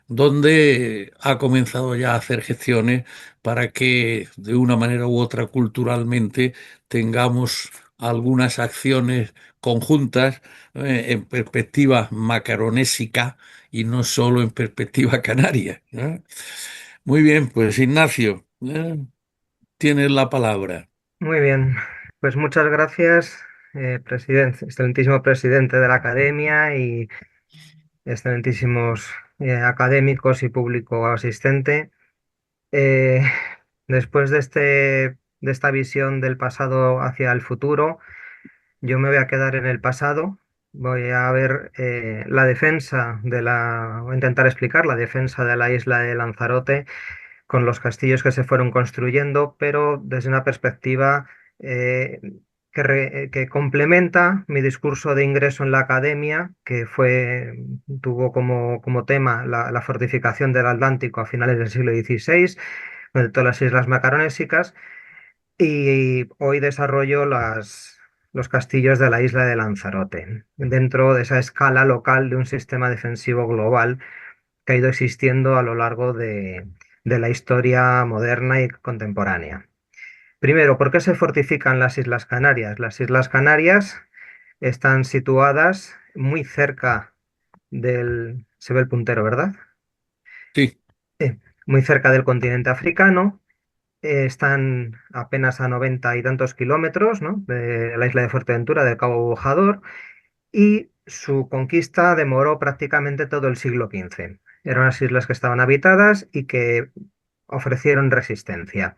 donde ha comenzado ya a hacer gestiones para que de una manera u otra culturalmente tengamos algunas acciones conjuntas en perspectiva macaronésica y no solo en perspectiva canaria, ¿no? Muy bien, pues Ignacio, tienes la palabra. Muy bien, pues muchas gracias, presidente, excelentísimo presidente de la Academia y excelentísimos académicos y público asistente. Eh, Después de esta visión del pasado hacia el futuro, yo me voy a quedar en el pasado. Voy a ver la defensa voy a intentar explicar la defensa de la isla de Lanzarote con los castillos que se fueron construyendo, pero desde una perspectiva eh, que complementa mi discurso de ingreso en la academia, tuvo como tema la fortificación del Atlántico a finales del siglo XVI, de todas las islas macaronésicas, y hoy desarrollo los castillos de la isla de Lanzarote, dentro de esa escala local de un sistema defensivo global que ha ido existiendo a lo largo de la historia moderna y contemporánea. Primero, ¿por qué se fortifican las Islas Canarias? Las Islas Canarias están situadas muy cerca del... Se ve el puntero, ¿verdad? Sí. muy cerca del continente africano. Están apenas a 90 y tantos kilómetros, ¿no?, de la isla de Fuerteventura, del Cabo Bojador, y su conquista demoró prácticamente todo el siglo XV. Eran unas islas que estaban habitadas y que ofrecieron resistencia.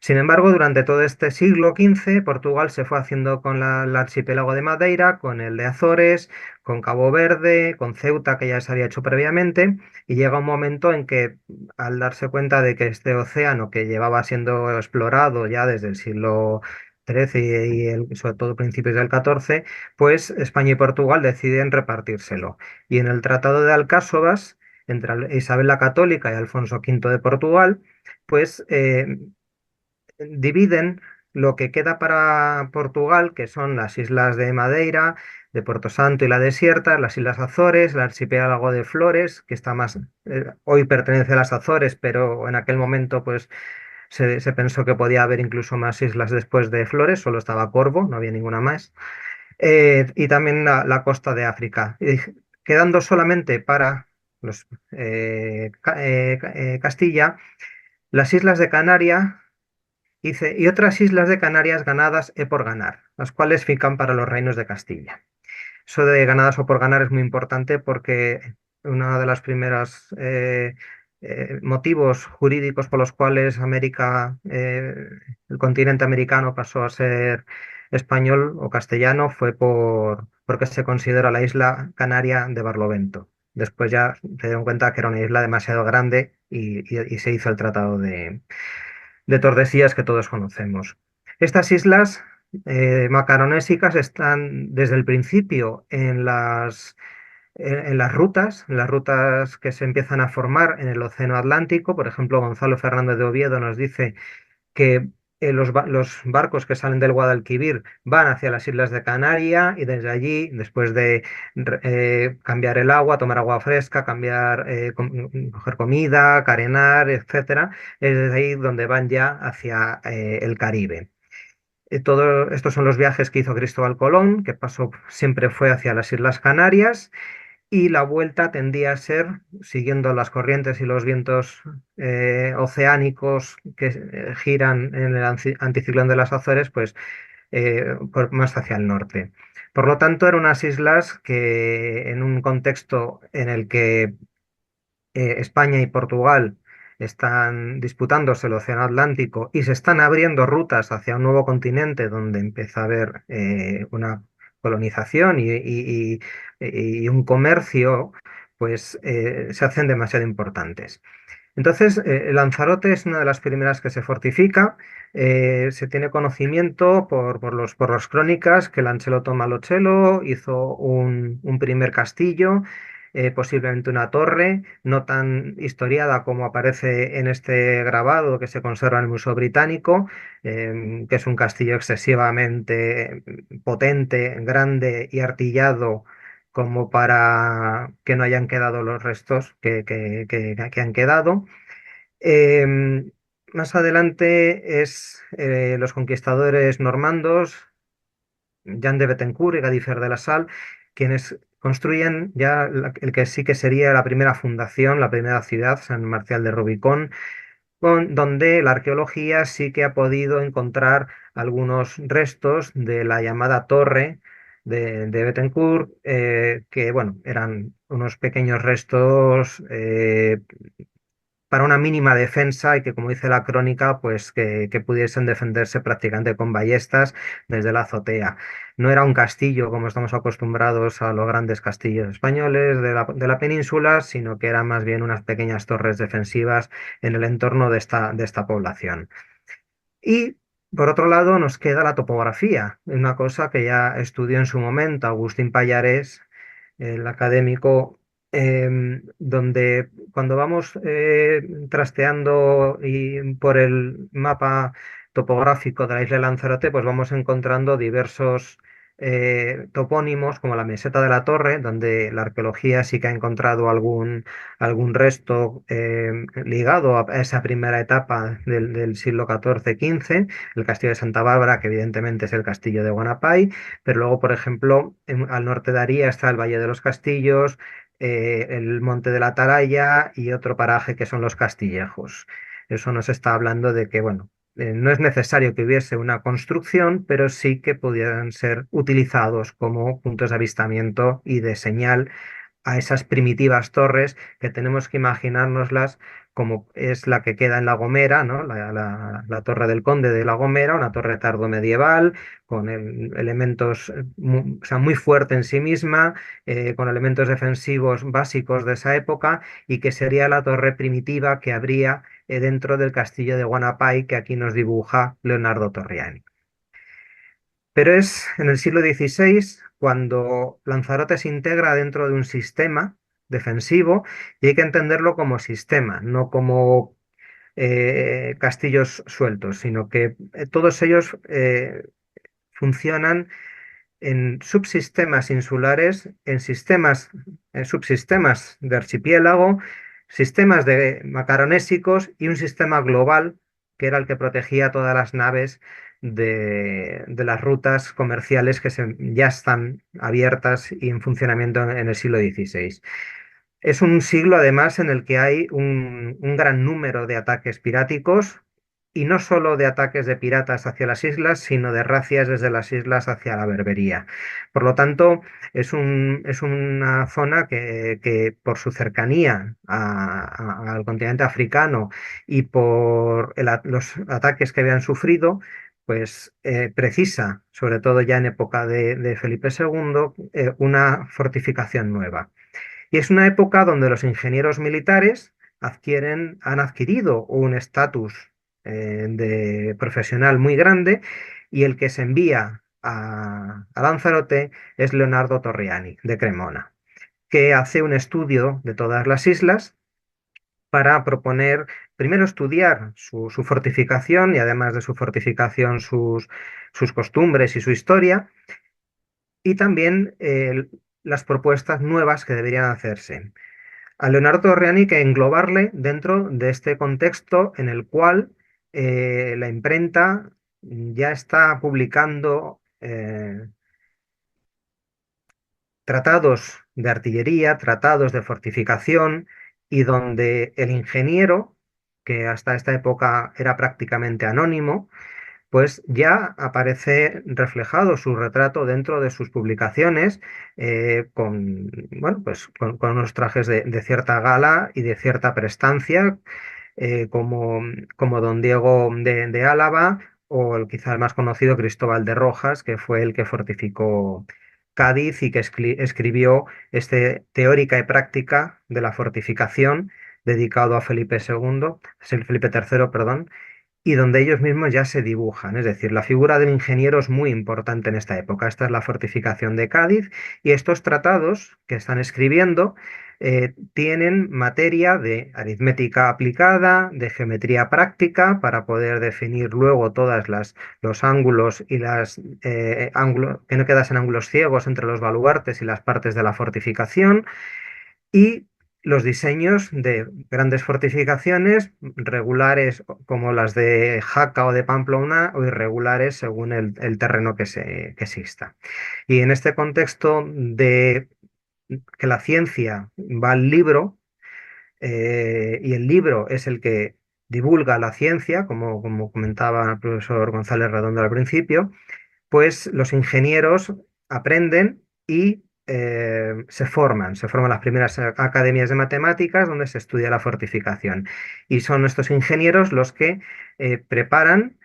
Sin embargo, durante todo este siglo XV, Portugal se fue haciendo con el archipiélago de Madeira, con el de Azores, con Cabo Verde, con Ceuta, que ya se había hecho previamente, y llega un momento en que, al darse cuenta de que este océano, que llevaba siendo explorado ya desde el siglo XIII y sobre todo principios del XIV, pues España y Portugal deciden repartírselo. Y en el Tratado de Alcásobas, entre Isabel la Católica y Alfonso V de Portugal, pues dividen lo que queda para Portugal, que son las islas de Madeira, de Porto Santo y la Desierta, las Islas Azores, el archipiélago de Flores, que está más, hoy pertenece a las Azores, pero en aquel momento pues se pensó que podía haber incluso más islas después de Flores, solo estaba Corvo, no había ninguna más. Y también la costa de África, y quedando solamente para los, Castilla, las islas de Canarias. Dice, y otras islas de Canarias ganadas he por ganar, las cuales fican para los reinos de Castilla. Eso de ganadas o por ganar es muy importante porque uno de los primeros motivos jurídicos por los cuales el continente americano pasó a ser español o castellano fue porque se considera la isla canaria de Barlovento. Después ya se dieron cuenta que era una isla demasiado grande y se hizo el tratado de Tordesillas que todos conocemos. Estas islas macaronésicas están desde el principio en las rutas que se empiezan a formar en el Océano Atlántico. Por ejemplo, Gonzalo Fernández de Oviedo nos dice que los barcos que salen del Guadalquivir van hacia las islas de Canaria y desde allí, después de cambiar el agua, tomar agua fresca, coger comida, carenar, etcétera, es desde ahí donde van ya hacia el Caribe. Todo estos son los viajes que hizo Cristóbal Colón, que pasó, siempre fue hacia las Islas Canarias, y la vuelta tendía a ser, siguiendo las corrientes y los vientos oceánicos que giran en el anticiclón de las Azores, pues más hacia el norte. Por lo tanto, eran unas islas que, en un contexto en el que España y Portugal están disputándose el Océano Atlántico y se están abriendo rutas hacia un nuevo continente donde empieza a haber una colonización y un comercio, pues se hacen demasiado importantes. Entonces, Lanzarote es una de las primeras que se fortifica. Se tiene conocimiento por las crónicas que Lancelot Malocello hizo un primer castillo, posiblemente una torre, no tan historiada como aparece en este grabado que se conserva en el Museo Británico, que es un castillo excesivamente potente, grande y artillado como para que no hayan quedado los restos que han quedado. Más adelante es los conquistadores normandos, Jan de Bethencourt y Gadifer de la Salle, quienes construyen ya el que sí que sería la primera fundación, la primera ciudad, San Marcial de Rubicón, donde la arqueología sí que ha podido encontrar algunos restos de la llamada torre de Bethencourt, que bueno, eran unos pequeños restos para una mínima defensa y que, como dice la crónica, pues que pudiesen defenderse prácticamente con ballestas desde la azotea. No era un castillo como estamos acostumbrados a los grandes castillos españoles de la península, sino que eran más bien unas pequeñas torres defensivas en el entorno de esta población. Y por otro lado nos queda la topografía, una cosa que ya estudió en su momento Agustín Pallares, el académico, donde cuando vamos trasteando por el mapa topográfico de la isla de Lanzarote, pues vamos encontrando diversos topónimos, como la Meseta de la Torre, donde la arqueología sí que ha encontrado algún resto ligado a esa primera etapa del siglo XIV-XV, el castillo de Santa Bárbara, que evidentemente es el castillo de Guanapay, pero luego, por ejemplo, al norte de Aría está el Valle de los Castillos, el Monte de la Atalaya y otro paraje que son los Castillejos. Eso nos está hablando de que, bueno, no es necesario que hubiese una construcción, pero sí que pudieran ser utilizados como puntos de avistamiento y de señal a esas primitivas torres que tenemos que imaginárnoslas como es la que queda en La Gomera, ¿no? La Torre del Conde de La Gomera, una torre tardomedieval, con elementos o sea, muy fuerte en sí misma, con elementos defensivos básicos de esa época, y que sería la torre primitiva que habría dentro del castillo de Guanapay que aquí nos dibuja Leonardo Torriani. Pero es en el siglo XVI cuando Lanzarote se integra dentro de un sistema defensivo y hay que entenderlo como sistema, no como castillos sueltos, sino que todos ellos funcionan en subsistemas insulares, en sistemas, en subsistemas de archipiélago, sistemas de macaronésicos y un sistema global que era el que protegía todas las naves de las rutas comerciales que ya están abiertas y en funcionamiento en el siglo XVI. Es un siglo además en el que hay un gran número de ataques piráticos y no solo de ataques de piratas hacia las islas, sino de razias desde las islas hacia la Berbería. Por lo tanto, es una zona que por su cercanía al continente africano y por los ataques que habían sufrido, pues precisa, sobre todo ya en época de Felipe II, una fortificación nueva. Y es una época donde los ingenieros militares han adquirido un estatus de profesional muy grande y el que se envía a Lanzarote es Leonardo Torriani, de Cremona, que hace un estudio de todas las islas para proponer, primero estudiar su fortificación y además de su fortificación sus costumbres y su historia, y también las propuestas nuevas que deberían hacerse. A Leonardo Torriani que englobarle dentro de este contexto en el cual la imprenta ya está publicando tratados de artillería, tratados de fortificación, y donde el ingeniero, que hasta esta época era prácticamente anónimo, pues ya aparece reflejado su retrato dentro de sus publicaciones bueno, pues con unos trajes de cierta gala y de cierta prestancia, como don Diego de Álava o el quizás más conocido Cristóbal de Rojas, que fue el que fortificó Cádiz y que escribió este Teórica y Práctica de la Fortificación dedicado a Felipe III, perdón, y donde ellos mismos ya se dibujan. Es decir, la figura del ingeniero es muy importante en esta época. Esta es la fortificación de Cádiz y estos tratados que están escribiendo tienen materia de aritmética aplicada, de geometría práctica, para poder definir luego los ángulos y ángulos, que no quedasen ángulos ciegos entre los baluartes y las partes de la fortificación, y los diseños de grandes fortificaciones, regulares como las de Jaca o de Pamplona, o irregulares según el terreno que exista. Y en este contexto de que la ciencia va al libro, y el libro es el que divulga la ciencia, como comentaba el profesor González Redondo al principio, pues los ingenieros aprenden y se forman las primeras academias de matemáticas donde se estudia la fortificación. Y son estos ingenieros los que preparan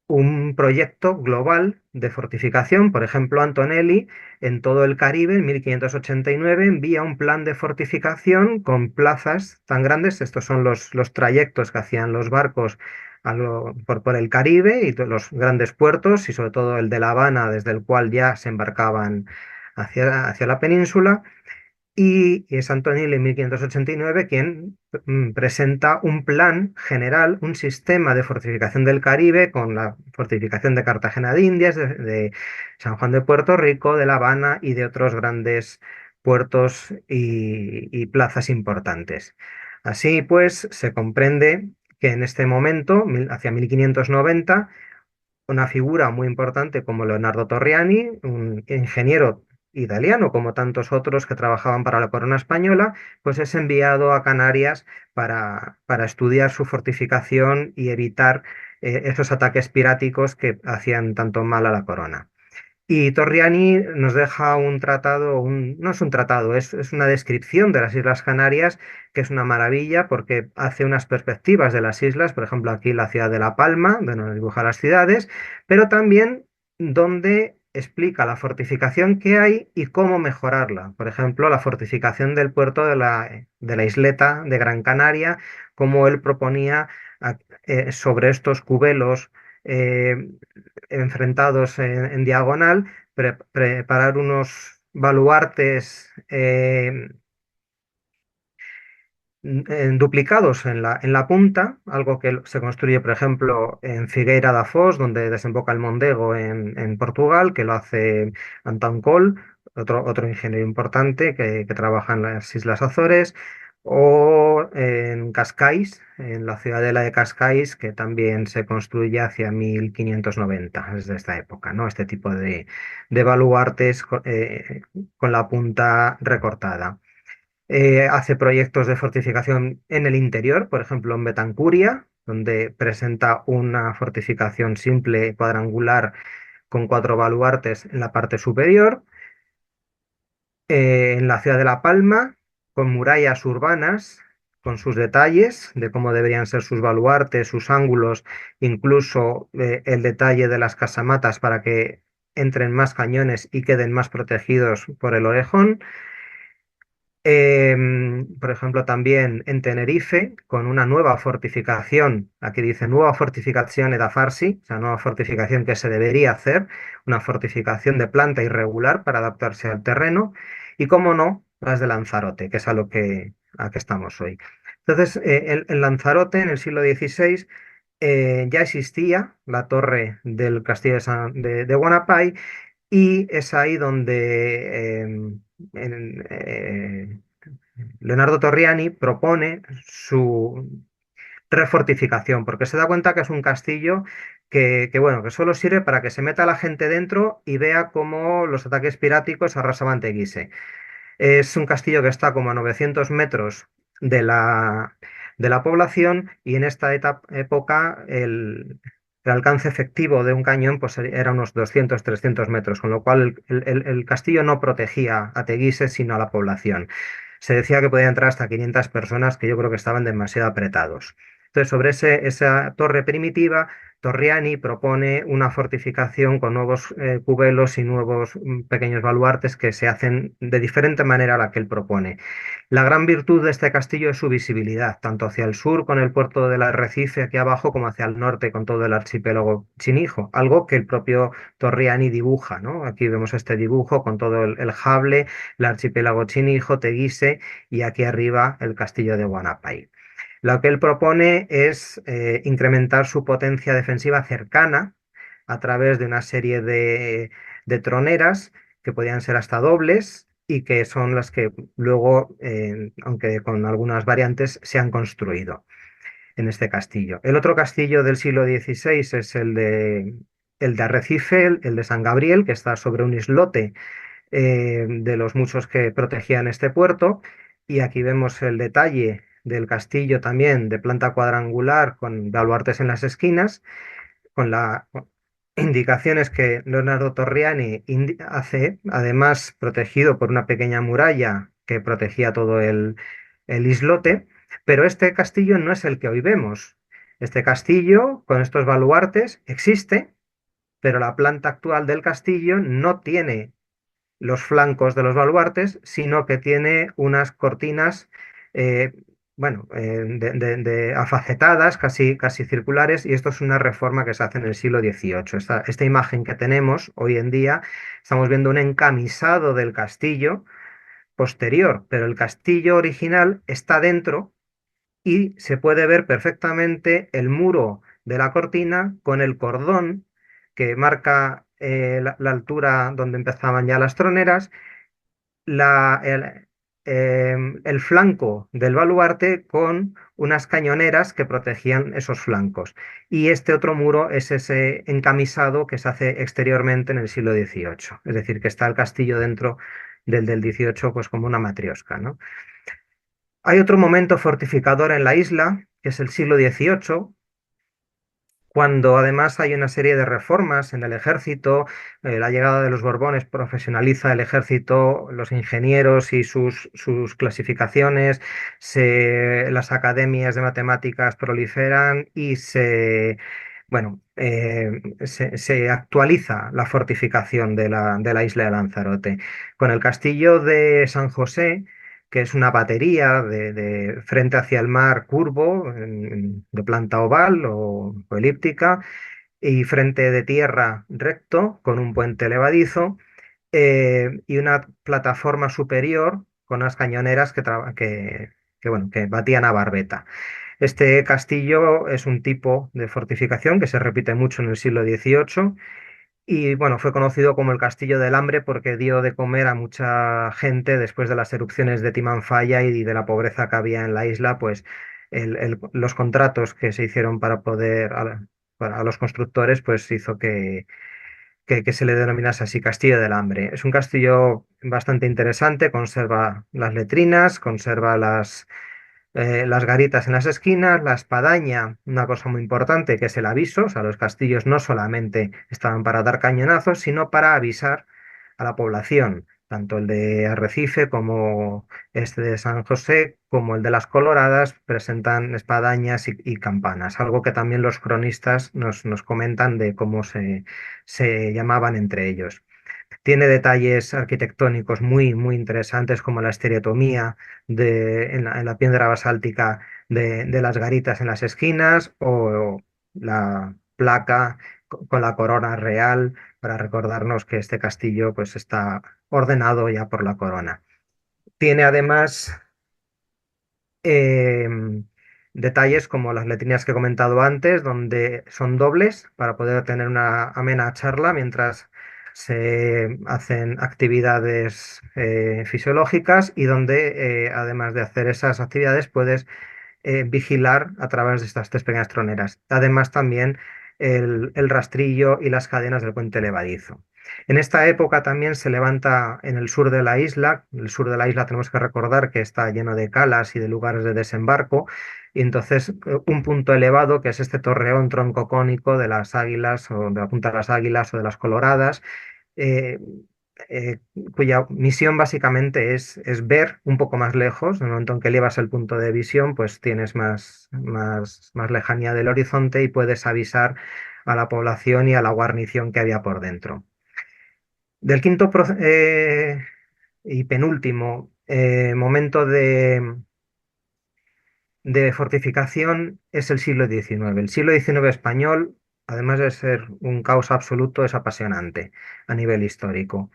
un proyecto global de fortificación. Por ejemplo, Antonelli en todo el Caribe en 1589 envía un plan de fortificación con plazas tan grandes. Estos son los trayectos que hacían los barcos por el Caribe y los grandes puertos, y sobre todo el de La Habana, desde el cual ya se embarcaban hacia la península. Y es Antonelli en 1589 quien presenta un plan general, un sistema de fortificación del Caribe, con la fortificación de Cartagena de Indias, de San Juan de Puerto Rico, de La Habana y de otros grandes puertos y plazas importantes. Así pues, se comprende que en este momento, hacia 1590, una figura muy importante como Leonardo Torriani, un ingeniero italiano, como tantos otros que trabajaban para la corona española, pues es enviado a Canarias para estudiar su fortificación y evitar esos ataques piráticos que hacían tanto mal a la corona. Y Torriani nos deja un tratado, no es un tratado, es una descripción de las Islas Canarias, que es una maravilla porque hace unas perspectivas de las islas, por ejemplo, aquí la ciudad de La Palma, donde nos dibuja las ciudades, pero también donde explica la fortificación que hay y cómo mejorarla. Por ejemplo, la fortificación del puerto de la isleta de Gran Canaria, como él proponía sobre estos cubelos. eh, Enfrentados en diagonal, preparar unos baluartes duplicados en la punta, algo que se construye, por ejemplo, en Figueira da Foz, donde desemboca el Mondego en Portugal, que lo hace Antón Coll, otro ingeniero importante que trabaja en las Islas Azores, o en Cascais, en la ciudadela de Cascais, que también se construye hacia 1590, desde esta época, ¿no? Este tipo de baluartes con la punta recortada. Hace proyectos de fortificación en el interior, por ejemplo en Betancuria, donde presenta una fortificación simple cuadrangular con 4 baluartes en la parte superior. En la ciudad de La Palma, con murallas urbanas, con sus detalles de cómo deberían ser sus baluartes, sus ángulos, incluso el detalle de las casamatas para que entren más cañones y queden más protegidos por el orejón. Por ejemplo, también en Tenerife, con una nueva fortificación, aquí dice nueva fortificación da farsi, o sea, nueva fortificación que se debería hacer, una fortificación de planta irregular para adaptarse al terreno, y cómo no, las de Lanzarote, que es a que estamos hoy. Entonces, en Lanzarote, en el siglo XVI, ya existía la torre del castillo de Guanapay, y es ahí donde Leonardo Torriani propone su refortificación, porque se da cuenta que es un castillo bueno, que solo sirve para que se meta la gente dentro y vea cómo los ataques piráticos arrasaban Teguise. Es un castillo que está como a 900 metros de la población, y en esta época el alcance efectivo de un cañón pues, era unos 200-300 metros, con lo cual el castillo no protegía a Teguise, sino a la población. Se decía que podían entrar hasta 500 personas, que yo creo que estaban demasiado apretados. Entonces, sobre esa torre primitiva, Torriani propone una fortificación con nuevos cubelos y nuevos pequeños baluartes que se hacen de diferente manera a la que él propone. La gran virtud de este castillo es su visibilidad, tanto hacia el sur con el puerto del Arrecife aquí abajo, como hacia el norte con todo el archipiélago Chinijo, algo que el propio Torriani dibuja, ¿no? Aquí vemos este dibujo con todo el Jable, el archipiélago Chinijo, Teguise, y aquí arriba el castillo de Guanapay. Lo que él propone es incrementar su potencia defensiva cercana a través de una serie de troneras que podían ser hasta dobles, y que son las que luego, aunque con algunas variantes, se han construido en este castillo. El otro castillo del siglo XVI es el de Arrecife, el de San Gabriel, que está sobre un islote de los muchos que protegían este puerto. Y aquí vemos el detalle del castillo también, de planta cuadrangular con baluartes en las esquinas, con las indicaciones que Leonardo Torriani hace, además protegido por una pequeña muralla que protegía todo el islote. Pero este castillo no es el que hoy vemos. Este castillo, con estos baluartes, existe, pero la planta actual del castillo no tiene los flancos de los baluartes, sino que tiene unas cortinas, eh, bueno, afacetadas, casi circulares, y esto es una reforma que se hace en el siglo XVIII. Esta imagen que tenemos hoy en día, estamos viendo un encamisado del castillo posterior, pero el castillo original está dentro, y se puede ver perfectamente el muro de la cortina con el cordón que marca la altura donde empezaban ya las troneras, la, el- el flanco del baluarte con unas cañoneras que protegían esos flancos. Y este otro muro es ese encamisado que se hace exteriormente en el siglo XVIII. Es decir, que está el castillo dentro del XVIII, pues como una matriosca, ¿no? Hay otro momento fortificador en la isla, que es el siglo XVIII, cuando además hay una serie de reformas en el ejército, la llegada de los Borbones profesionaliza el ejército, los ingenieros y sus clasificaciones, las academias de matemáticas proliferan y bueno, se actualiza la fortificación de la isla de Lanzarote. Con el castillo de San José, que es una batería de frente hacia el mar curvo, de planta oval o elíptica, y frente de tierra recto, con un puente levadizo, y una plataforma superior con unas cañoneras bueno, que batían a barbeta. Este castillo es un tipo de fortificación que se repite mucho en el siglo XVIII y bueno, fue conocido como el Castillo del Hambre porque dio de comer a mucha gente después de las erupciones de Timanfaya y de la pobreza que había en la isla, pues los contratos que se hicieron para poder para los constructores, pues hizo que se le denominase así Castillo del Hambre. Es un castillo bastante interesante, conserva las letrinas, conserva las garitas en las esquinas, la espadaña, una cosa muy importante que es el aviso, o sea, los castillos no solamente estaban para dar cañonazos, sino para avisar a la población, tanto el de Arrecife como este de San José, como el de las Coloradas, presentan espadañas y campanas, algo que también los cronistas nos comentan de cómo se llamaban entre ellos. Tiene detalles arquitectónicos muy interesantes como la estereotomía en la piedra basáltica de las garitas en las esquinas o la placa con la corona real para recordarnos que este castillo pues está ordenado ya por la corona. Tiene además detalles como las letrinas que he comentado antes, donde son dobles para poder tener una amena charla mientras se hacen actividades fisiológicas y donde, además de hacer esas actividades, puedes vigilar a través de estas tres pequeñas troneras. Además, también el rastrillo y las cadenas del puente levadizo. En esta época también se levanta en el sur de la isla. El sur de la isla tenemos que recordar que está lleno de calas y de lugares de desembarco. Y entonces un punto elevado, que es este torreón troncocónico de las Águilas o de la Punta de las Águilas o de las Coloradas, eh, eh, cuya misión básicamente es ver un poco más lejos. En el momento en que elevas el punto de visión, pues tienes más lejanía del horizonte y puedes avisar a la población y a la guarnición que había por dentro. Del quinto y penúltimo momento de fortificación es el siglo XIX. El siglo XIX español, además de ser un caos absoluto, es apasionante a nivel histórico.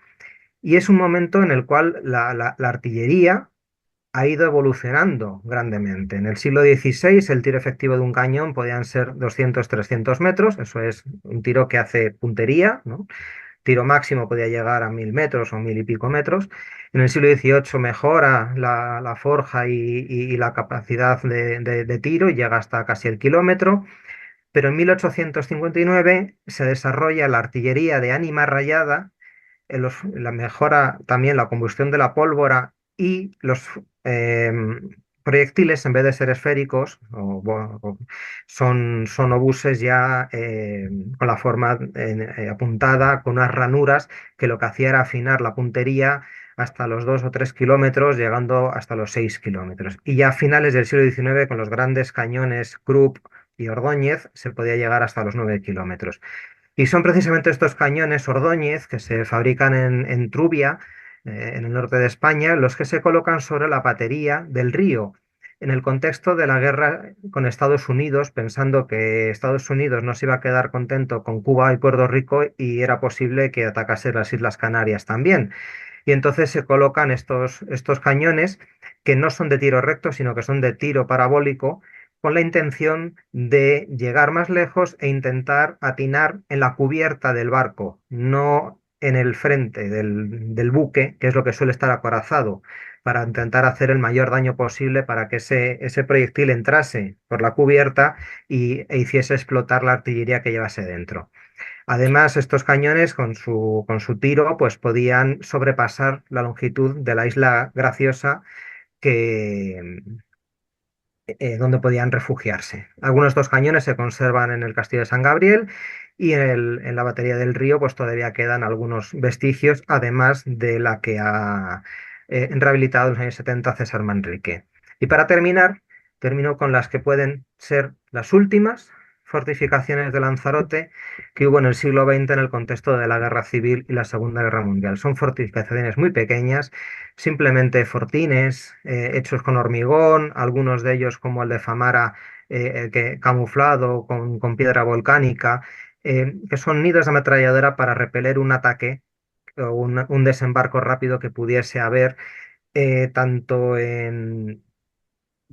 Y es un momento en el cual la artillería ha ido evolucionando grandemente. En el siglo XVI el tiro efectivo de un cañón podían ser 200-300 metros, eso es un tiro que hace puntería, ¿no? Tiro máximo podía llegar a 1000 metros o 1000 y pico metros. En el siglo XVIII mejora la forja y la capacidad de tiro y llega hasta casi el kilómetro. Pero en 1859 se desarrolla la artillería de ánima rayada, la mejora también la combustión de la pólvora y los proyectiles, en vez de ser esféricos, son obuses ya con la forma apuntada, con unas ranura que lo que hacía era afinar la puntería hasta los 2 o 3 kilómetros, llegando hasta los 6 kilómetros. Y ya a finales del siglo XIX, con los grandes cañones Krupp y Ordóñez, se podía llegar hasta los 9 kilómetros. Y son precisamente estos cañones Ordóñez que se fabrican en Trubia, en el norte de España, los que se colocan sobre la batería del río, en el contexto de la guerra con Estados Unidos, pensando que Estados Unidos no se iba a quedar contento con Cuba y Puerto Rico y era posible que atacase las Islas Canarias también. Y entonces se colocan estos cañones que no son de tiro recto, sino que son de tiro parabólico, con la intención de llegar más lejos e intentar atinar en la cubierta del barco, no en el frente del buque, que es lo que suele estar acorazado, para intentar hacer el mayor daño posible para que ese proyectil entrase por la cubierta e hiciese explotar la artillería que llevase dentro. Además, estos cañones con su tiro pues podían sobrepasar la longitud de la isla Graciosa que, donde podían refugiarse. Algunos de estos cañones se conservan en el Castillo de San Gabriel y en la batería del Río pues todavía quedan algunos vestigios, además de la que ha rehabilitado en los años 70 César Manrique. Y para terminar, termino con las que pueden ser las últimas fortificaciones de Lanzarote que hubo en el siglo XX en el contexto de la Guerra Civil y la Segunda Guerra Mundial. Son fortificaciones muy pequeñas, simplemente fortines hechos con hormigón, algunos de ellos como el de Famara, camuflado con piedra volcánica, que son nidos de ametralladora para repeler un ataque o un desembarco rápido que pudiese haber, tanto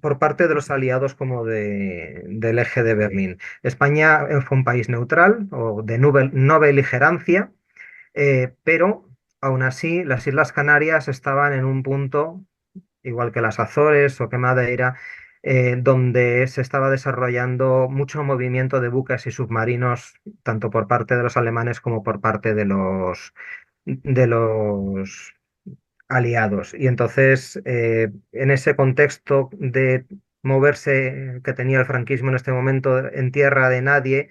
por parte de los aliados como del eje de Berlín. España fue un país neutral o de no beligerancia, pero aún así las Islas Canarias estaban en un punto, igual que las Azores o que Madeira, donde se estaba desarrollando mucho movimiento de buques y submarinos, tanto por parte de los alemanes como por parte de los aliados. Y entonces, en ese contexto de moverse que tenía el franquismo en este momento en tierra de nadie,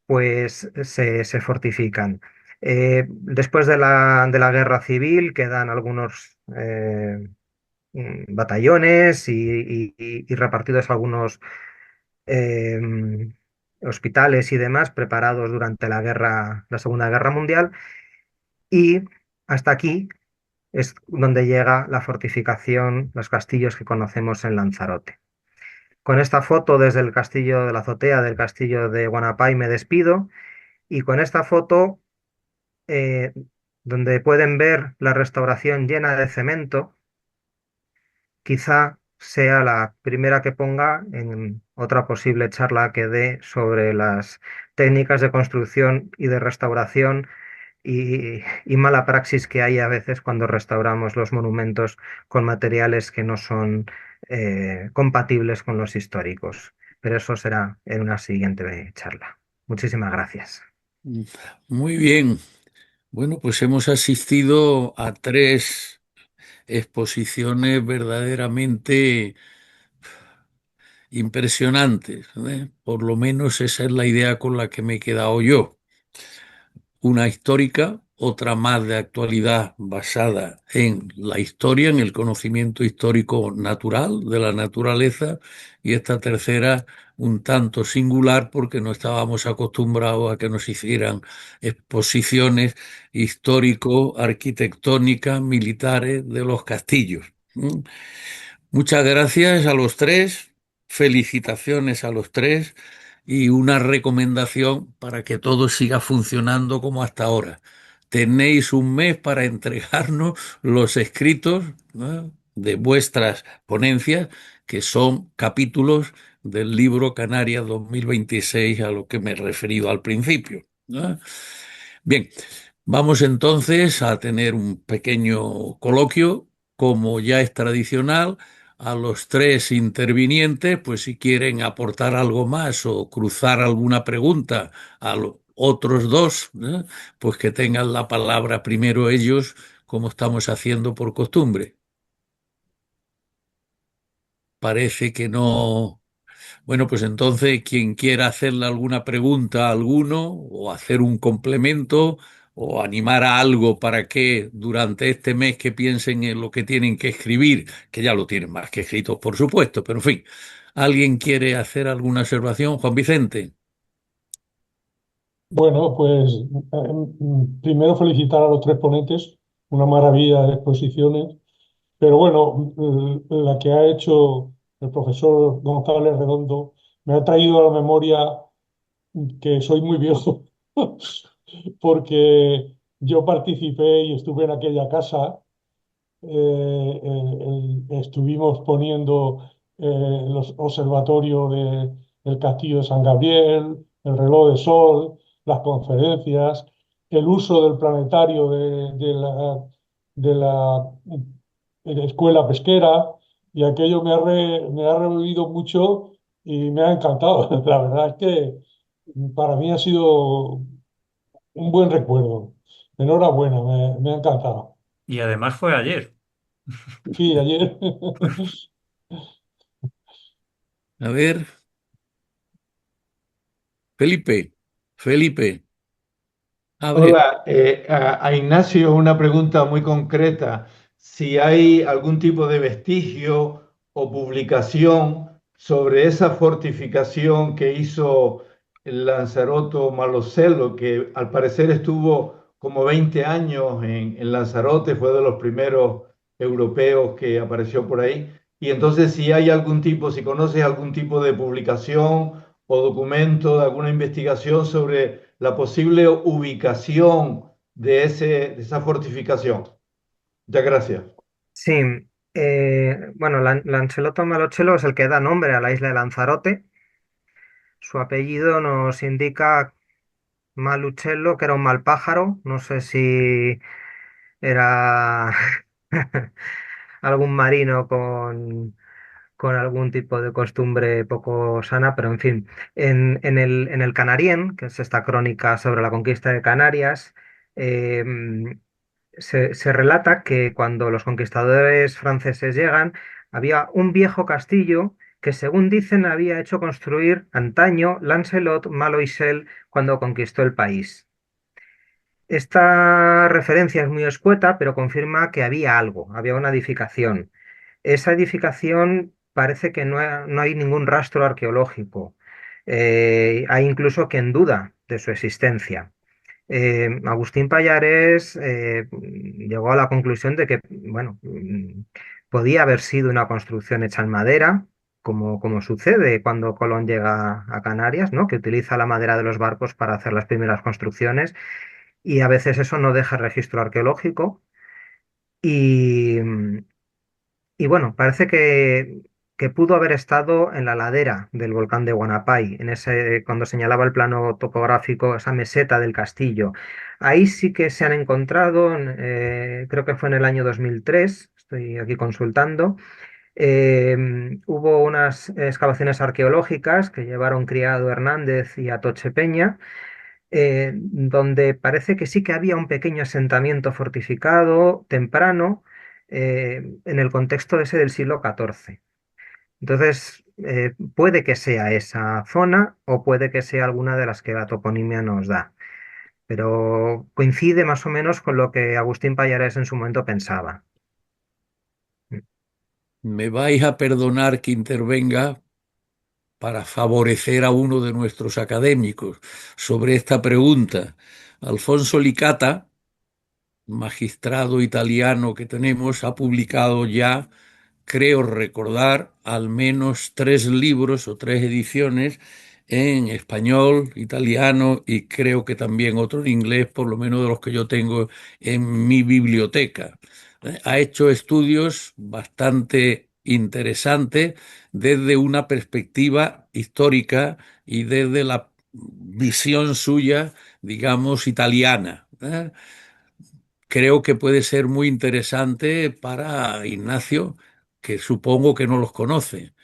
pues se fortifican. Después de la guerra civil quedan algunos batallones y repartidos algunos eh, hospitales y demás preparados durante la Segunda Guerra Mundial. Y hasta aquí es donde llega la fortificación, los castillos que conocemos en Lanzarote. Con esta foto desde el castillo de la azotea del castillo de Guanapay me despido y con esta foto, eh, donde pueden ver la restauración llena de cemento, quizá sea la primera que ponga en otra posible charla que dé sobre las técnicas de construcción y de restauración y mala praxis que hay a veces cuando restauramos los monumentos con materiales que no son compatibles con los históricos. Pero eso será en una siguiente charla. Muchísimas gracias. Muy bien. Bueno, pues hemos asistido a tres exposiciones verdaderamente impresionantes, ¿eh? Por lo menos esa es la idea con la que me he quedado yo. Una histórica, otra más de actualidad basada en la historia, en el conocimiento histórico natural de la naturaleza, y esta tercera un tanto singular porque no estábamos acostumbrados a que nos hicieran exposiciones histórico-arquitectónicas militares de los castillos. ¿Mm? Muchas gracias a los tres, felicitaciones a los tres y una recomendación para que todo siga funcionando como hasta ahora. Tenéis un mes para entregarnos los escritos, ¿no?, de vuestras ponencias, que son capítulos del libro Canarias 2026 a lo que me he referido al principio, ¿no? Bien, vamos entonces a tener un pequeño coloquio, como ya es tradicional. A los tres intervinientes, pues si quieren aportar algo más o cruzar alguna pregunta a los otros dos, ¿eh?, pues que tengan la palabra primero ellos, como estamos haciendo por costumbre. Parece que no. Bueno, pues entonces quien quiera hacerle alguna pregunta a alguno o hacer un complemento o animar a algo para que durante este mes que piensen en lo que tienen que escribir, que ya lo tienen más que escrito, por supuesto, pero en fin, ¿alguien quiere hacer alguna observación? Juan Vicente. Bueno, pues primero felicitar a los tres ponentes, una maravilla de exposiciones, pero bueno, la que ha hecho el profesor González Redondo me ha traído a la memoria que soy muy viejo, porque yo participé y estuve en aquella casa. Estuvimos poniendo los observatorios del Castillo de San Gabriel, el reloj de sol, las conferencias, el uso del planetario de la escuela pesquera y aquello me ha revivido mucho y me ha encantado. La verdad es que para mí ha sido un buen recuerdo. Enhorabuena, me ha encantado. Y además fue ayer. Sí, ayer. A ver, Felipe, Felipe, abre. Hola, a Ignacio una pregunta muy concreta. Si hay algún tipo de vestigio o publicación sobre esa fortificación que hizo el Lanzarote Malocelo, que al parecer estuvo como 20 años en Lanzarote, fue de los primeros europeos que apareció por ahí. Y entonces si hay algún tipo, si conoces algún tipo de publicación o documento de alguna investigación sobre la posible ubicación de esa fortificación. Muchas gracias. Sí, bueno, Lancelot Malocello es el que da nombre a la isla de Lanzarote. Su apellido nos indica Malucello, que era un mal pájaro. No sé si era algún marino con algún tipo de costumbre poco sana, pero en fin, en el Canarién, que es esta crónica sobre la conquista de Canarias, eh, se relata que cuando los conquistadores franceses llegan, había un viejo castillo que, según dicen, había hecho construir antaño Lancelot Maloisel cuando conquistó el país. Esta referencia es muy escueta, pero confirma que había algo, había una edificación. Esa edificación parece que no hay ningún rastro arqueológico. Hay incluso quien duda de su existencia. Agustín Pallares llegó a la conclusión de que, bueno, podía haber sido una construcción hecha en madera, como sucede cuando Colón llega a Canarias, ¿no? Que utiliza la madera de los barcos para hacer las primeras construcciones y a veces eso no deja registro arqueológico. Y, y bueno, parece que pudo haber estado en la ladera del volcán de Guanapay, cuando señalaba el plano topográfico, esa meseta del castillo. Ahí sí que se han encontrado, creo que fue en el año 2003, estoy aquí consultando, hubo unas excavaciones arqueológicas que llevaron Criado Hernández y Atoche Peña, donde parece que sí que había un pequeño asentamiento fortificado temprano en el contexto ese del siglo XIV. Entonces, puede que sea esa zona o puede que sea alguna de las que la toponimia nos da, pero coincide más o menos con lo que Agustín Pallares en su momento pensaba. Me vais a perdonar que intervenga para favorecer a uno de nuestros académicos sobre esta pregunta. Alfonso Licata, magistrado italiano que tenemos, ha publicado ya, creo recordar, al menos 3 libros o 3 ediciones en español, italiano y creo que también otro en inglés, por lo menos de los que yo tengo en mi biblioteca. Ha hecho estudios bastante interesantes desde una perspectiva histórica y desde la visión suya, digamos, italiana. Creo que puede ser muy interesante para Ignacio, que supongo que no los conoce.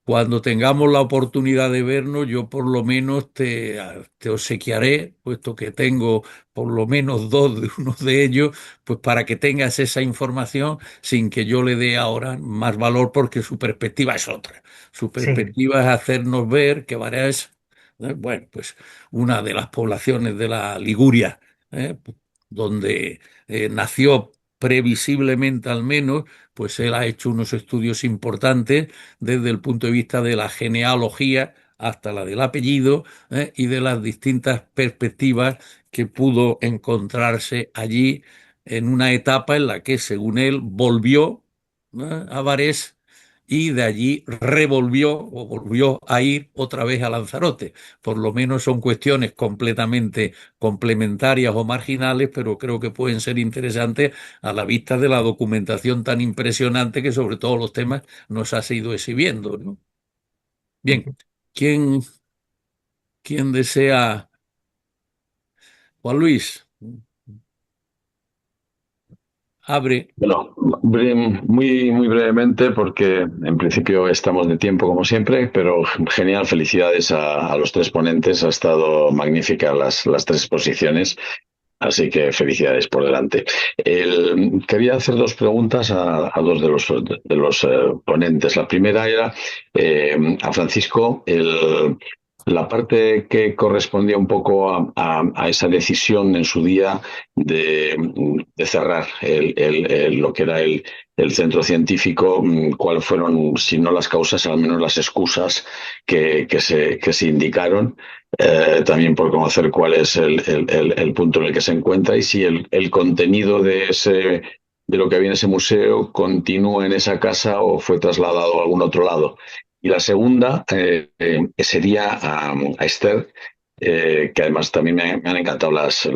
Cuando tengamos la oportunidad de vernos, yo por lo menos te obsequiaré, puesto que tengo por lo menos dos de uno de ellos, pues para que tengas esa información sin que yo le dé ahora más valor, porque su perspectiva es otra. Su Sí, perspectiva es hacernos ver que Varés, bueno, pues una de las poblaciones de la Liguria, ¿eh? Donde nació previsiblemente al menos, pues él ha hecho unos estudios importantes desde el punto de vista de la genealogía hasta la del apellido, y de las distintas perspectivas que pudo encontrarse allí en una etapa en la que, según él, volvió, a Varés y de allí revolvió o volvió a ir otra vez a Lanzarote. Por lo menos son cuestiones completamente complementarias o marginales, pero creo que pueden ser interesantes a la vista de la documentación tan impresionante que sobre todos los temas nos ha ido exhibiendo, ¿no? Bien, ¿quién, quién desea Juan Luis, abre. Bueno, muy brevemente, porque en principio estamos de tiempo como siempre, pero genial, felicidades a los tres ponentes, ha estado magnífica las tres exposiciones, así que felicidades por delante. Quería hacer dos preguntas a dos de los ponentes. La primera era a Francisco, la parte que correspondía un poco a esa decisión en su día de cerrar lo que era el centro científico, cuáles fueron, si no las causas, al menos las excusas que se indicaron, también por conocer cuál es el punto en el que se encuentra y si el contenido de lo que había en ese museo continúa en esa casa o fue trasladado a algún otro lado. Y la segunda sería a Esther, que además también me han encantado las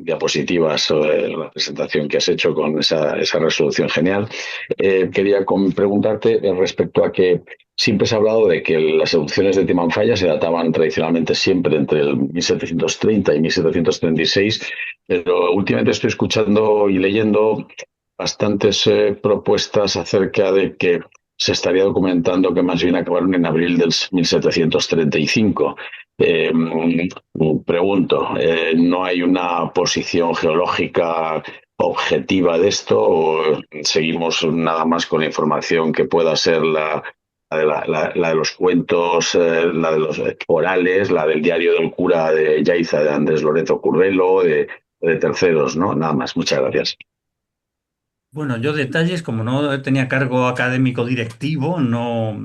diapositivas o la presentación que has hecho con esa resolución genial. Quería preguntarte respecto a que siempre se ha hablado de que las erupciones de Timanfaya se databan tradicionalmente siempre entre el 1730 y 1736, pero últimamente estoy escuchando y leyendo bastantes propuestas acerca de que se estaría documentando que más bien acabaron en abril del 1735. Eh, Pregunto, ¿no hay una posición geológica objetiva de esto o seguimos nada más con la información que pueda ser la de los cuentos, la de los orales, la del diario del cura de Yaiza de Andrés Lorenzo Curvelo, de terceros, ¿no? Nada más, muchas gracias. Bueno, yo detalles, como no tenía cargo académico directivo, no,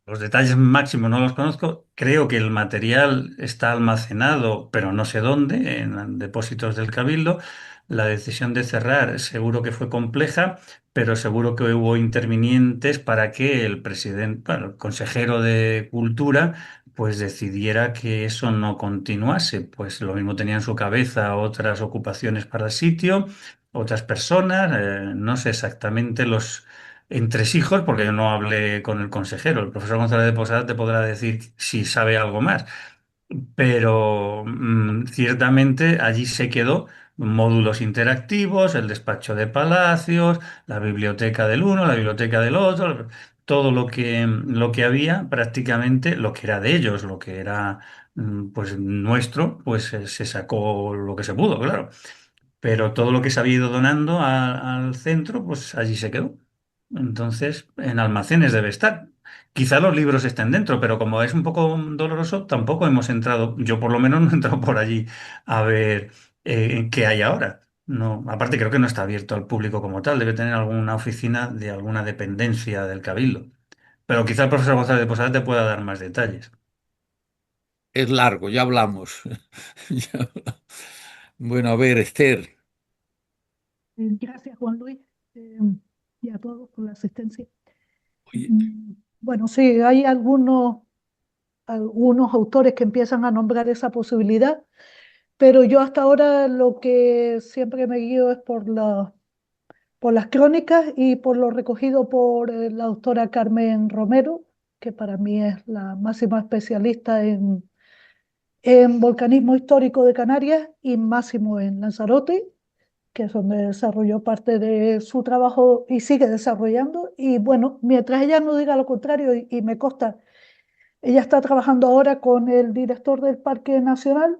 los detalles máximos no los conozco. Creo que el material está almacenado, pero no sé dónde, en depósitos del Cabildo. La decisión de cerrar seguro que fue compleja, pero seguro que hubo intervinientes para que el presidente, bueno, el consejero de Cultura, pues decidiera que eso no continuase. Pues lo mismo tenía en su cabeza otras ocupaciones para el sitio, otras personas, no sé exactamente los entresijos, porque yo no hablé con el consejero. El profesor González de Posada te podrá decir si sabe algo más, pero ciertamente allí se quedó módulos interactivos, el despacho de Palacios, la biblioteca del uno, la biblioteca del otro, todo lo que había, prácticamente lo que era de ellos, lo que era pues nuestro, pues se sacó lo que se pudo, claro, pero todo lo que se había ido donando al centro, pues allí se quedó. Entonces, en almacenes debe estar. Quizá los libros estén dentro, pero como es un poco doloroso, tampoco hemos entrado, yo por lo menos no he entrado por allí a ver qué hay ahora. No, aparte creo que no está abierto al público como tal, debe tener alguna oficina de alguna dependencia del Cabildo. Pero quizá el profesor González de Posada te pueda dar más detalles. Es largo, ya hablamos. Bueno, a ver, Esther. Gracias, Juan Luis, eh, y a todos por la asistencia. Oye, Bueno, sí, hay algunos autores que empiezan a nombrar esa posibilidad, pero yo hasta ahora lo que siempre me guío es por las crónicas y por lo recogido por la autora Carmen Romero, que para mí es la máxima especialista en volcanismo histórico de Canarias y máximo en Lanzarote, que es donde desarrolló parte de su trabajo y sigue desarrollando. Y bueno, mientras ella no diga lo contrario, y me consta, ella está trabajando ahora con el director del Parque Nacional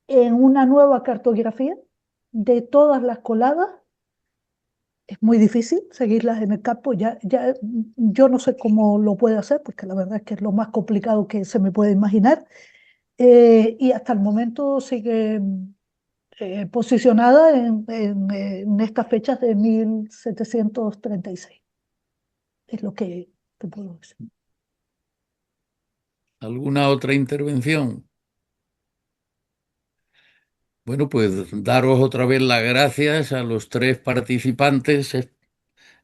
en una nueva cartografía de todas las coladas. Es muy difícil seguirlas en el campo. Yo no sé cómo lo puede hacer, porque la verdad es que es lo más complicado que se me puede imaginar. Y hasta el momento sigue posicionada en estas fechas de 1736. Es lo que te puedo decir. ¿alguna otra intervención? Bueno, pues daros otra vez las gracias a los tres participantes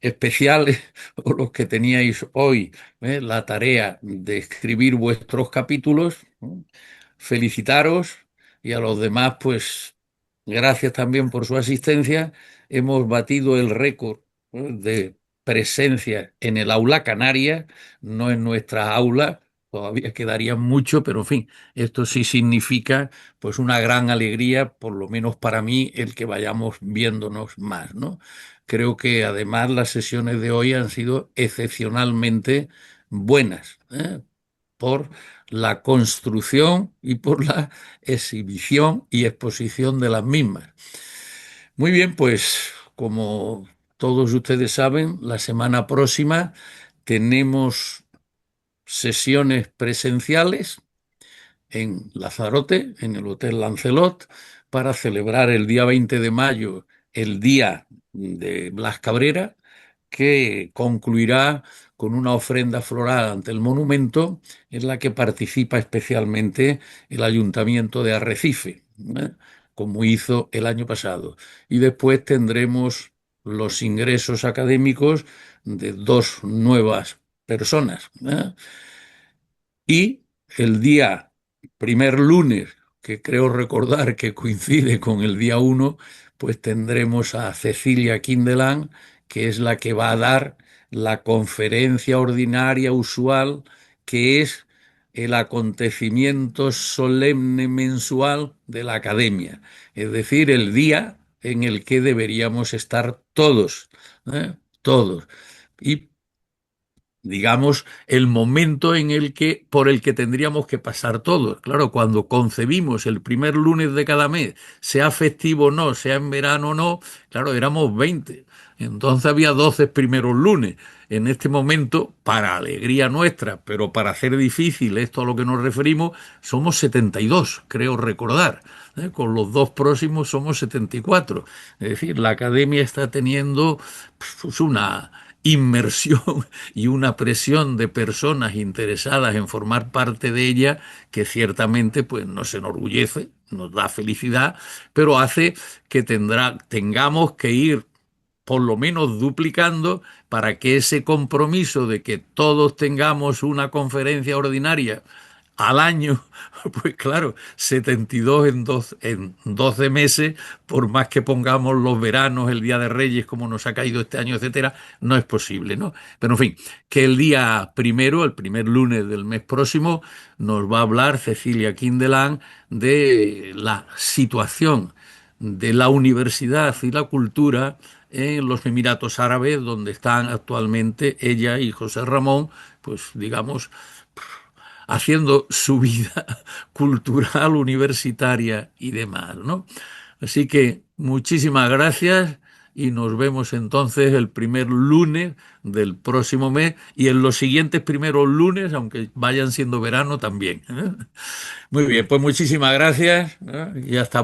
especiales o los que teníais hoy la tarea de escribir vuestros capítulos, ¿no? Felicitaros y a los demás, pues gracias también por su asistencia. Hemos batido el récord, ¿no?, de presencia en el aula canaria, no en nuestra aula, todavía quedaría mucho, pero en fin, esto sí significa pues una gran alegría, por lo menos para mí, el que vayamos viéndonos más, ¿no? Creo que además las sesiones de hoy han sido excepcionalmente buenas, ¿eh? Por la construcción y por la exhibición y exposición de las mismas. Muy bien, pues como todos ustedes saben, la semana próxima tenemos sesiones presenciales en Lanzarote, en el Hotel Lancelot, para celebrar el día 20 de mayo, el Día de Blas Cabrera, que concluirá con una ofrenda floral ante el monumento en la que participa especialmente el Ayuntamiento de Arrecife, ¿eh? Como hizo el año pasado. Y después tendremos los ingresos académicos de dos nuevas personas, ¿eh? Y el día primer lunes, que creo recordar que coincide con el día 1, pues tendremos a Cecilia Kindelan, que es la que va a dar la conferencia ordinaria usual, que es el acontecimiento solemne mensual de la academia, es decir, el día en el que deberíamos estar todos, ¿eh? Todos. Y digamos, el momento en el que, por el que tendríamos que pasar todos. Claro, cuando concebimos el primer lunes de cada mes, sea festivo o no, sea en verano o no, claro, éramos 20. Entonces había 12 primeros lunes. En este momento, para alegría nuestra, pero para hacer difícil esto a lo que nos referimos, somos 72, creo recordar. Con los dos próximos somos 74. Es decir, la academia está teniendo pues, una inmersión y una presión de personas interesadas en formar parte de ella que ciertamente pues nos enorgullece, nos da felicidad, pero hace que tengamos que ir por lo menos duplicando para que ese compromiso de que todos tengamos una conferencia ordinaria al año, pues claro, 72 en 12 meses, por más que pongamos los veranos, el Día de Reyes, como nos ha caído este año, etcétera, no es posible, ¿no? Pero en fin, que el día primero, el primer lunes del mes próximo, nos va a hablar Cecilia Kindelan de la situación de la universidad y la cultura en los Emiratos Árabes, donde están actualmente ella y José Ramón, pues digamos, haciendo su vida cultural, universitaria y demás, ¿no? Así que muchísimas gracias y nos vemos entonces el primer lunes del próximo mes y en los siguientes primeros lunes, aunque vayan siendo verano también, ¿eh? Muy bien, pues muchísimas gracias, ¿eh? Y hasta